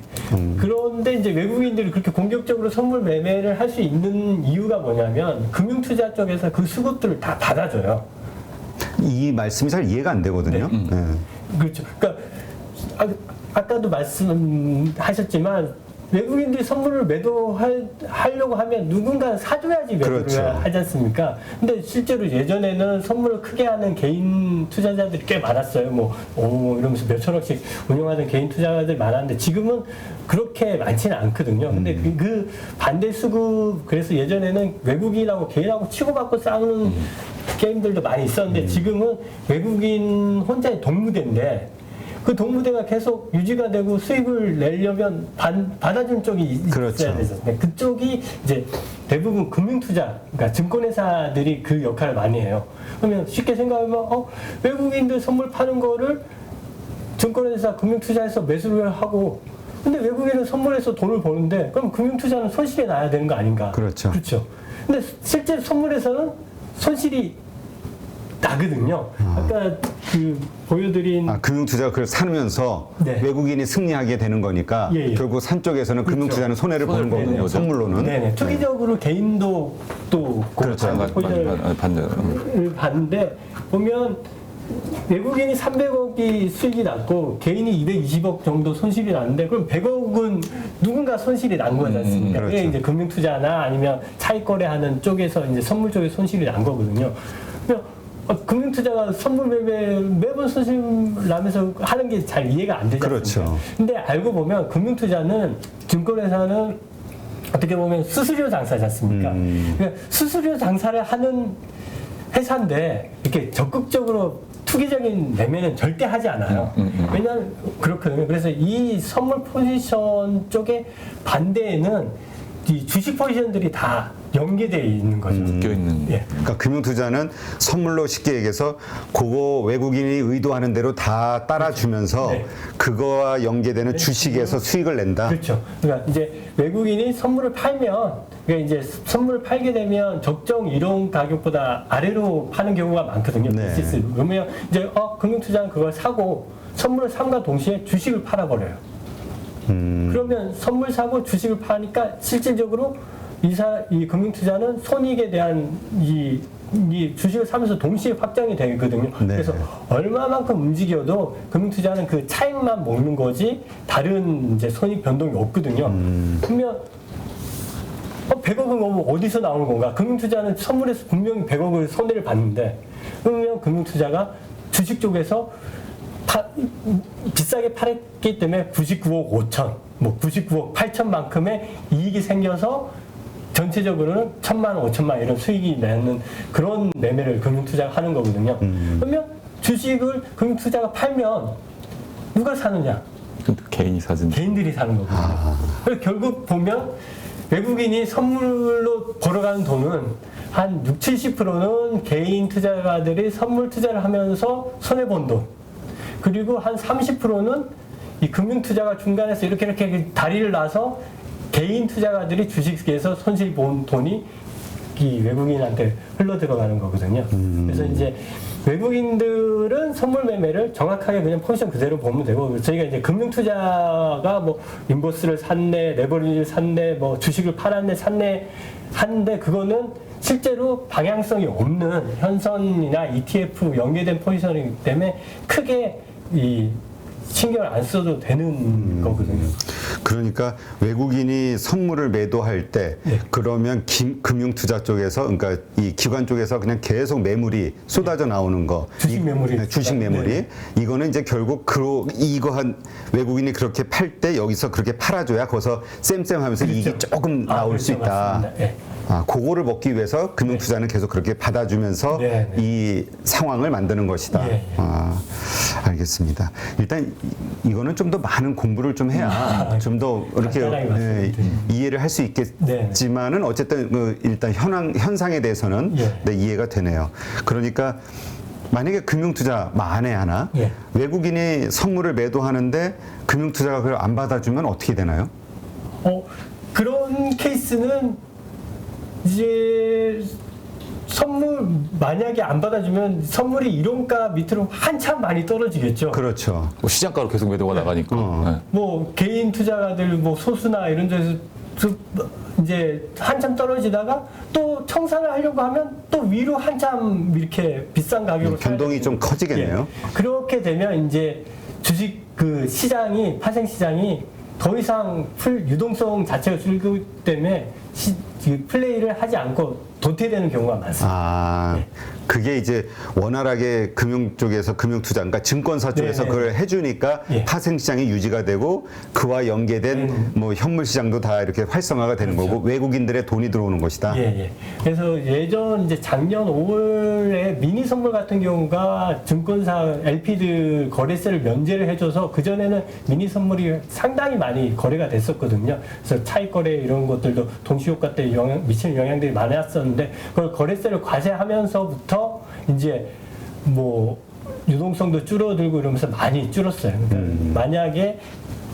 그런데 이제 외국인들이 그렇게 공격적으로 선물 매매를 할 수 있는 이유가 뭐냐면 금융투자 쪽에서 그 수급들을 다 받아줘요. 이 말씀이 잘 이해가 안 되거든요. 네. 그렇죠. 그러니까 아까도 말씀하셨지만 외국인들이 선물을 매도하려고 하면 누군가 사줘야지 매도를 그렇죠. 하지 않습니까? 근데 실제로 예전에는 선물을 크게 하는 개인 투자자들이 꽤 많았어요. 이러면서 몇천억씩 운영하는 개인 투자자들이 많았는데 지금은 그렇게 많지는 않거든요. 근데 그 반대 수급, 그래서 예전에는 외국인하고 개인하고 치고받고 싸우는 게임들도 많이 있었는데 지금은 외국인 혼자의 동무대인데 그 동무대가 계속 유지가 되고 수익을 내려면 받아준 쪽이 그렇죠. 있어야 되죠. 그쪽이 이제 대부분 금융투자, 그러니까 증권회사들이 그 역할을 많이 해요. 그러면 쉽게 생각하면 외국인들 선물 파는 거를 증권회사, 금융투자에서 매수를 하고, 근데 외국인은 선물해서 돈을 버는데 그럼 금융투자는 손실이 나야 되는 거 아닌가? 그렇죠. 그렇죠. 근데 실제 선물에서는 손실이 나거든요. 아까 그 보여드린 금융투자가 그걸 사면서 네. 외국인이 승리하게 되는 거니까 예, 예. 결국 산 쪽에서는 금융투자는 손해를 보는 손해를 거군요. 보는 거죠. 선물로는. 네네. 투기적으로 개인도 또 그렇죠. 포지션을 반대. 봤는데 보면 외국인이 300억이 수익이 났고 개인이 220억 정도 손실이 났는데 그럼 100억은 누군가 손실이 난 거지 않습니까? 그렇죠. 그게 이제 금융투자나 아니면 차익거래하는 쪽에서 이제 선물 쪽에 손실이 난 거거든요. 그러면 금융투자가 선물 매번 손실 나면서 하는 게 잘 이해가 안 되지 않습니까? 그렇죠. 근데 알고 보면 금융투자는 증권회사는 어떻게 보면 수수료 장사지 않습니까? 그러니까 수수료 장사를 하는 회사인데 이렇게 적극적으로 투기적인 매매는 절대 하지 않아요. 왜냐하면 그렇거든요. 그래서 이 선물 포지션 쪽에 반대에는 이 주식 포지션들이 다 연계되어 있는 거죠. 껴 있는. 예. 그러니까 금융투자는 선물로 쉽게 얘기해서 그거 외국인이 의도하는 대로 다 따라주면서 네. 그거와 연계되는 주식에서 수익을 낸다. 그렇죠. 그러니까 이제 외국인이 선물을 팔면, 그러니까 이제 선물을 팔게 되면 적정 이론 가격보다 아래로 파는 경우가 많거든요. 네. 베이시스. 그러면 이제 금융투자는 그걸 사고 선물을 삼과 동시에 주식을 팔아버려요. 그러면 선물 사고 주식을 파니까 실질적으로 이 금융투자는 손익에 대한 이 주식을 사면서 동시에 확장이 되거든요. 네. 그래서 얼마만큼 움직여도 금융투자는 그 차익만 먹는 거지 다른 이제 손익 변동이 없거든요. 그러면 100억은 어디서 나오는 건가? 금융투자는 선물에서 분명히 100억을 손해를 봤는데 그러면 금융투자가 주식 쪽에서 비싸게 팔았기 때문에 99억 5천, 99억 8천만큼의 이익이 생겨서 전체적으로는 1,000만 원, 5천만 이런 수익이 나는 그런 매매를 금융투자가 하는 거거든요. 그러면 주식을 금융투자가 팔면 누가 사느냐? 개인이 사준. 개인들이 사는 거거든요. 그래서 결국 보면 외국인이 선물로 벌어가는 돈은 한 60-70%는 개인 투자가들이 선물 투자를 하면서 손해본 돈. 그리고 한 30%는 이 금융투자가 중간에서 이렇게 다리를 놔서 개인 투자가들이 주식에서 손실 본 돈이 이 외국인한테 흘러 들어가는 거거든요. 그래서 이제 외국인들은 선물 매매를 정확하게 그냥 포지션 그대로 보면 되고 저희가 이제 금융투자가 인버스를 샀네, 레버리지를 샀네, 주식을 팔았네, 샀네 하는데 그거는 실제로 방향성이 없는 현선이나 ETF 연계된 포지션이기 때문에 크게 이 신경을 안 써도 되는 거거든요. 그러니까 외국인이 선물을 매도할 때 네. 그러면 금융투자 쪽에서 그러니까 이 기관 쪽에서 그냥 계속 매물이 쏟아져 나오는 거 주식 매물이 주식 매물이 네. 이거는 이제 결국 이거 한 외국인이 그렇게 팔 때 여기서 그렇게 팔아줘야 거기서 쌤쌤하면서 그렇죠. 이익이 조금 나올 수 그렇죠. 있다. 맞습니다. 네. 그거를 먹기 위해서 금융투자는 계속 그렇게 받아주면서 네, 네. 이 상황을 만드는 것이다. 네, 네. 알겠습니다. 일단 이거는 좀 더 많은 공부를 좀 해야 좀 더 이렇게 간단하게 말씀드리면. 이해를 할 수 있겠지만은 어쨌든 일단 현상에 대해서는 예. 네, 이해가 되네요. 그러니까 만약에 금융투자 만에 하나 예. 외국인이 선물을 매도하는데 금융투자가 그걸 안 받아주면 어떻게 되나요? 그런 케이스는 이제 선물 만약에 안 받아주면 선물이 이론가 밑으로 한참 많이 떨어지겠죠. 그렇죠. 시장가로 계속 매도가 나가니까. 네. 개인 투자가들 소수나 이런 데서 이제 한참 떨어지다가 또 청산을 하려고 하면 또 위로 한참 이렇게 비싼 가격으로 변동이 좀 커지겠네요. 예. 그렇게 되면 이제 주식 그 시장이 파생 시장이 더 이상 유동성 자체가 줄기 때문에 플레이를 하지 않고 도태되는 경우가 많습니다. 아, 네. 그게 이제 원활하게 금융 쪽에서 금융투자, 그러니까 증권사 쪽에서 네, 그걸 해주니까 예. 파생시장이 유지가 되고 그와 연계된 뭐 현물시장도 다 이렇게 활성화가 되는 거고 외국인들의 돈이 들어오는 것이다. 예, 예. 그래서 이제 작년 5월에 미니 선물 같은 경우가 증권사 LP들 거래세를 면제를 해줘서 그전에는 미니 선물이 상당히 많이 거래가 됐었거든요. 그래서 차익 거래 이런 것들도 동시효과 때 미치는 영향들이 많았었는데 그걸 거래세를 과세하면서부터 이제 뭐 유동성도 줄어들고 이러면서 많이 줄었어요. 그러니까 만약에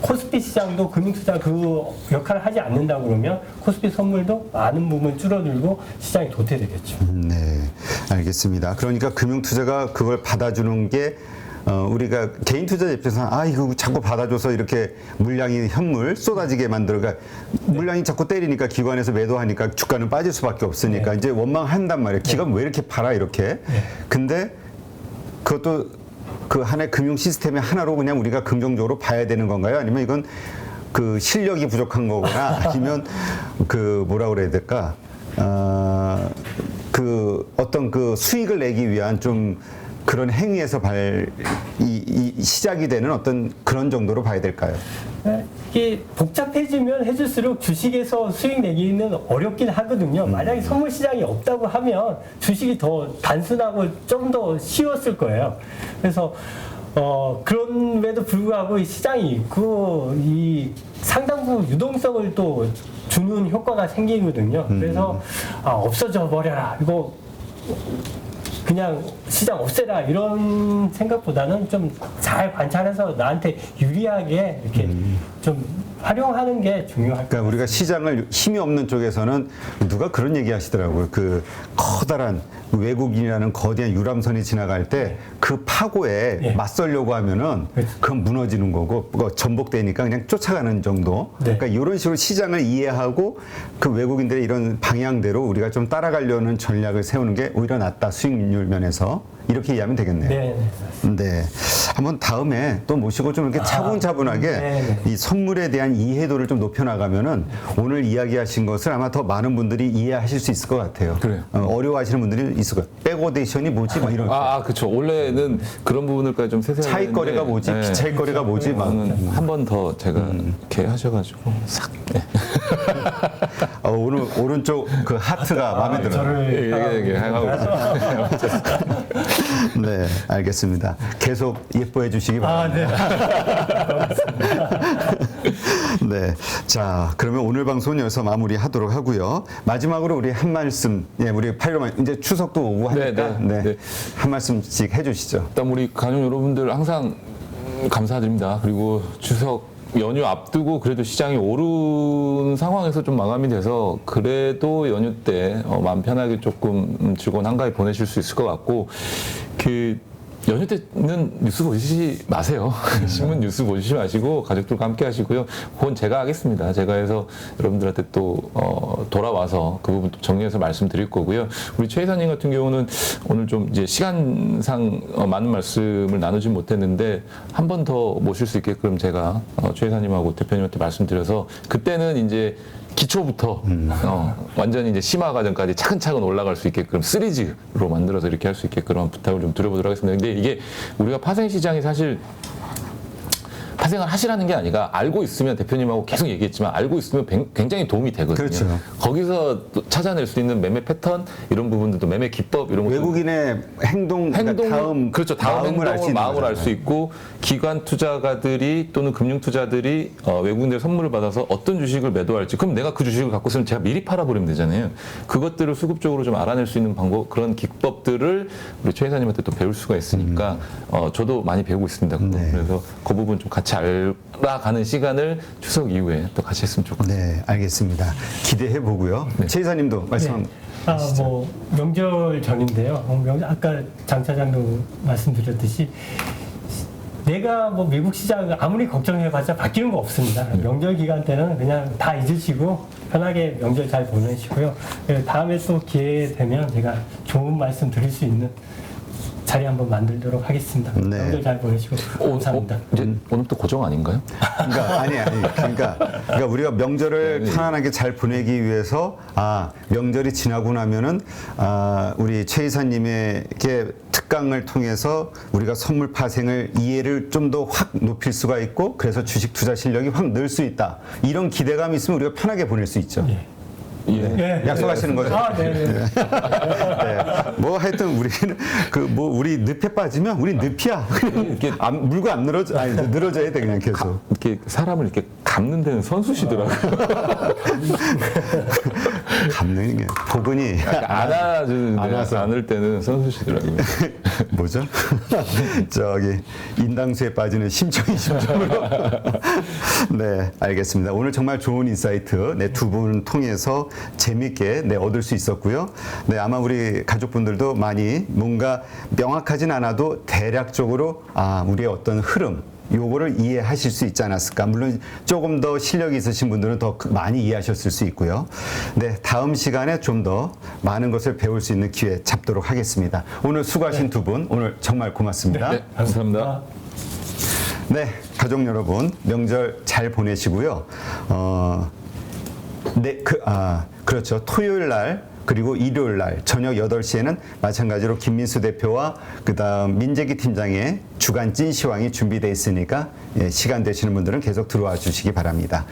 코스피 시장도 금융투자 그 역할을 하지 않는다 그러면 코스피 선물도 많은 부분 줄어들고 시장이 도태되겠죠. 네, 알겠습니다. 그러니까 금융투자가 그걸 받아주는 게 우리가 개인 투자 입장에서 이거 자꾸 받아줘서 이렇게 물량이 현물 쏟아지게 만들어. 그러니까 물량이 자꾸 때리니까 기관에서 매도하니까 주가는 빠질 수밖에 없으니까 이제 원망한단 말이에요. 기관 왜 이렇게 팔아 이렇게. 근데 그것도 그 하나의 금융 시스템의 하나로 그냥 우리가 긍정적으로 봐야 되는 건가요? 아니면 이건 그 실력이 부족한 거거나 아니면 그 뭐라 그래야 될까? 그 어떤 그 수익을 내기 위한 좀 그런 행위에서 이 시작이 되는 어떤 그런 정도로 봐야 될까요? 이게 복잡해지면 해질수록 주식에서 수익 내기는 어렵긴 하거든요. 만약에 선물 시장이 없다고 하면 주식이 더 단순하고 좀 더 쉬웠을 거예요. 그래서 그런데도 불구하고 이 시장이 있고 이 상당부 유동성을 또 주는 효과가 생기거든요. 그래서 없어져 버려라 이거 그냥 시장 없애라 이런 생각보다는 좀 잘 관찰해서 나한테 유리하게 이렇게 좀 활용하는 게 중요할 것 그러니까 우리가 시장을 힘이 없는 쪽에서는 누가 그런 얘기 하시더라고요. 그 커다란 외국인이라는 거대한 유람선이 지나갈 때 그 파고에 예. 맞설려고 하면은 그건 무너지는 거고 전복되니까 그냥 쫓아가는 정도. 네. 그러니까 이런 식으로 시장을 이해하고 그 외국인들의 이런 방향대로 우리가 좀 따라가려는 전략을 세우는 게 오히려 낫다. 수익률 면에서. 이렇게 이해하면 되겠네요. 네, 네. 한번 다음에 또 모시고 좀 이렇게 차분차분하게 네. 이 선물에 대한 이해도를 좀 높여나가면 오늘 이야기하신 것을 아마 더 많은 분들이 이해하실 수 있을 것 같아요. 그래요. 어려워하시는 분들이 있을 거예요. 백오데이션이 뭐지? 막 이런. 그렇죠. 원래는 그런 부분들까지 좀 세세하게 차익 거래가 뭐지? 네. 비차익 거래가 뭐지? 막. 한 번 더 제가 이렇게 하셔가지고 싹. 네. 오늘 오른쪽 그 하트가 마음에 들어요. 저를 얘기 하고 있어요. 네, 알겠습니다. 계속 예뻐해 주시기 바랍니다. 네. 자, 그러면 오늘 방송은 여기서 마무리하도록 하고요. 마지막으로 우리 한 말씀, 우리 8일만 이제 추석도 오고 하니까 네. 한 말씀씩 해주시죠. 일단 우리 가족 여러분들 항상 감사드립니다. 그리고 추석 연휴 앞두고 그래도 시장이 오른 상황에서 좀 마감이 돼서 그래도 연휴 때 마음 편하게 조금 즐거운 한가위 보내실 수 있을 것 같고 그 연휴 때는 뉴스 보시지 마세요. 신문 뉴스 보시지 마시고 가족들과 함께 하시고요. 그건 제가 하겠습니다. 제가 해서 여러분들한테 또 돌아와서 그 부분 또 정리해서 말씀드릴 거고요. 우리 최 이사님 같은 경우는 오늘 좀 이제 시간상 많은 말씀을 나누진 못했는데 한 번 더 모실 수 있게끔 제가 최 이사님하고 대표님한테 말씀드려서 그때는 이제 기초부터 완전히 이제 심화 과정까지 차근차근 올라갈 수 있게끔 시리즈로 만들어서 이렇게 할 수 있게끔 한번 부탁을 좀 드려보도록 하겠습니다. 근데 이게 우리가 파생 시장이 사실 파생을 하시라는 게 아니라 알고 있으면 대표님하고 계속 얘기했지만 알고 있으면 굉장히 도움이 되거든요. 그렇죠. 거기서 또 찾아낼 수 있는 매매 패턴 이런 부분들도 매매 기법 이런 것도 외국인의 행동, 그러니까 다음 행동을 수 있는 마음을 알 거잖아요. 수 있고 기관 투자가들이 또는 금융 투자들이 외국인들 선물을 받아서 어떤 주식을 매도할지 그럼 내가 그 주식을 갖고 있으면 제가 미리 팔아버리면 되잖아요. 그것들을 수급적으로 좀 알아낼 수 있는 방법 그런 기법들을 우리 최 이사님한테 또 배울 수가 있으니까 저도 많이 배우고 있습니다. 네. 그래서 그 부분 좀 같이 알아가는 시간을 추석 이후에 또 같이 했으면 좋겠습니다. 네, 알겠습니다. 기대해 보고요. 최 이사님도 말씀. 뭐 명절 전인데요. 아까 장 차장도 말씀드렸듯이 내가 뭐 미국 시장 아무리 걱정해봤자 바뀌는 거 없습니다. 명절 기간 때는 그냥 다 잊으시고 편하게 명절 잘 보내시고요. 다음에 또 기회 되면 제가 좋은 말씀 드릴 수 있는 자리 한번 만들도록 하겠습니다. 네. 명절 잘 보내시고 감사합니다. 이제 오늘부터 고정 아닌가요? 그러니까 그러니까 우리가 명절을 편안하게 잘 보내기 위해서 명절이 지나고 나면은 우리 최 이사님에게 특강을 통해서 우리가 선물 파생을 이해를 좀 더 확 높일 수가 있고 그래서 주식 투자 실력이 확 늘 수 있다. 이런 기대감이 있으면 우리가 편하게 보낼 수 있죠. 예. 예. 약속하시는 거죠? 네. 네. 뭐 하여튼 우리는 우리 늪에 빠지면 우리 늪이야. 이렇게 물고 안 늘어져, 늘어져야 돼 그냥 계속. 이렇게 사람을 이렇게 감는 데는 선수시더라고요. 감는 게 복은이 안아주는데 안을 때는 선수시더라고요. 뭐죠? 저기 인당수에 빠지는 심청이 심청으로. 네, 알겠습니다. 오늘 정말 좋은 인사이트 두 분 통해서 재밌게 얻을 수 있었고요. 네, 아마 우리 가족분들도 많이 뭔가 명확하진 않아도 대략적으로 우리의 어떤 흐름 요거를 이해하실 수 있지 않았을까. 물론 조금 더 실력이 있으신 분들은 더 많이 이해하셨을 수 있고요. 네, 다음 시간에 좀 더 많은 것을 배울 수 있는 기회 잡도록 하겠습니다. 오늘 수고하신 두 분 오늘 정말 고맙습니다. 네, 감사합니다. 네, 가족 여러분 명절 잘 보내시고요. 네, 그렇죠. 토요일 날 그리고 일요일 날 저녁 8시에는 마찬가지로 김민수 대표와 그다음 민재기 팀장의 주간 찐시황이 준비되어 있으니까 시간 되시는 분들은 계속 들어와 주시기 바랍니다.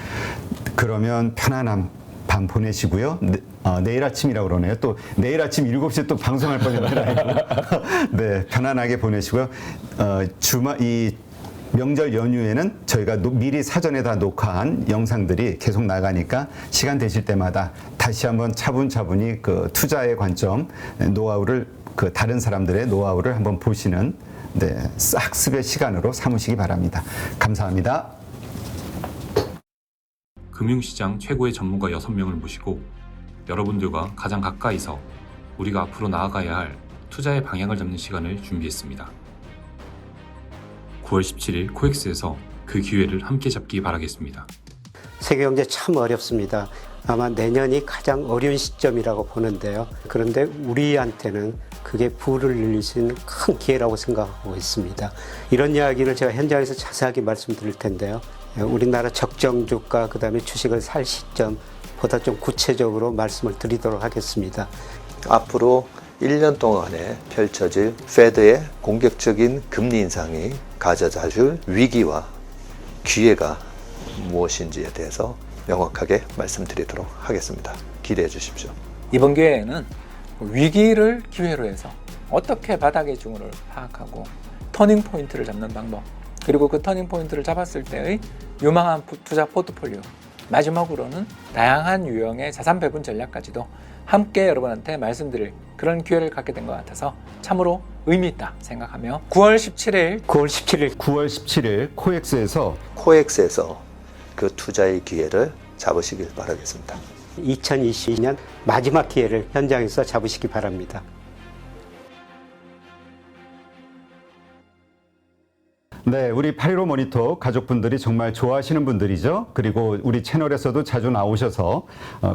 그러면 편안한 밤 보내시고요. 내일 아침이라고 그러네요. 또 내일 아침 7시에 또 방송할 뻔했는데 네, 편안하게 보내시고요. 이 명절 연휴에는 저희가 미리 사전에 다 녹화한 영상들이 계속 나가니까 시간 되실 때마다 다시 한번 차분차분히 그 투자의 관점, 노하우를 다른 사람들의 노하우를 한번 보시는 학습의 시간으로 삼으시기 바랍니다. 감사합니다. 금융시장 최고의 전문가 6명을 모시고 여러분들과 가장 가까이서 우리가 앞으로 나아가야 할 투자의 방향을 잡는 시간을 준비했습니다. 9월 17일 코엑스에서 그 기회를 함께 잡기 바라겠습니다. 세계경제 참 어렵습니다. 아마 내년이 가장 어려운 시점이라고 보는데요. 그런데 우리한테는 그게 부를 늘릴 수 있는 큰 기회라고 생각하고 있습니다. 이런 이야기를 제가 현장에서 자세하게 말씀드릴 텐데요. 우리나라 적정 주가 그다음에 주식을 살 시점보다 좀 구체적으로 말씀을 드리도록 하겠습니다. 앞으로 1년 동안에 펼쳐질 페드의 공격적인 금리 인상이 가져다 줄 위기와 기회가 무엇인지에 대해서 명확하게 말씀드리도록 하겠습니다. 기대해 주십시오. 이번 기회에는 위기를 기회로 해서 어떻게 바닥의 징후를 파악하고 터닝 포인트를 잡는 방법, 그리고 그 터닝 포인트를 잡았을 때의 유망한 투자 포트폴리오, 마지막으로는 다양한 유형의 자산 배분 전략까지도 함께 여러분한테 말씀드릴 그런 기회를 갖게 된 것 같아서 참으로 의미 있다 생각하며 9월 17일 코엑스에서 그 투자의 기회를 잡으시길 바라겠습니다. 2022년 마지막 기회를 현장에서 잡으시기 바랍니다. 네, 우리 815 모니터 가족분들이 정말 좋아하시는 분들이죠. 그리고 우리 채널에서도 자주 나오셔서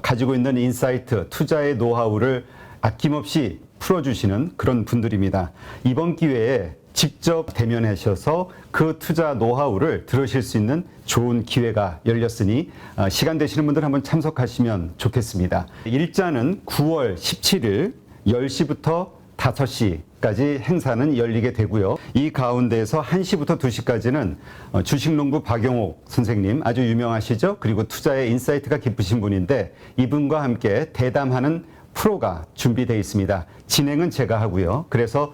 가지고 있는 인사이트, 투자의 노하우를 아낌없이 풀어주시는 그런 분들입니다. 이번 기회에 직접 대면하셔서 그 투자 노하우를 들으실 수 있는 좋은 기회가 열렸으니 시간 되시는 분들 한번 참석하시면 좋겠습니다. 일자는 9월 17일 10시부터 5시까지 행사는 열리게 되고요. 이 가운데에서 1시부터 2시까지는 주식농부 박용옥 선생님 아주 유명하시죠? 그리고 투자의 인사이트가 깊으신 분인데 이분과 함께 대담하는 프로가 준비되어 있습니다. 진행은 제가 하고요. 그래서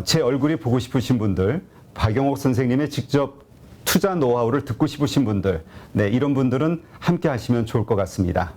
제 얼굴이 보고 싶으신 분들, 박용옥 선생님의 직접 투자 노하우를 듣고 싶으신 분들, 이런 분들은 함께 하시면 좋을 것 같습니다.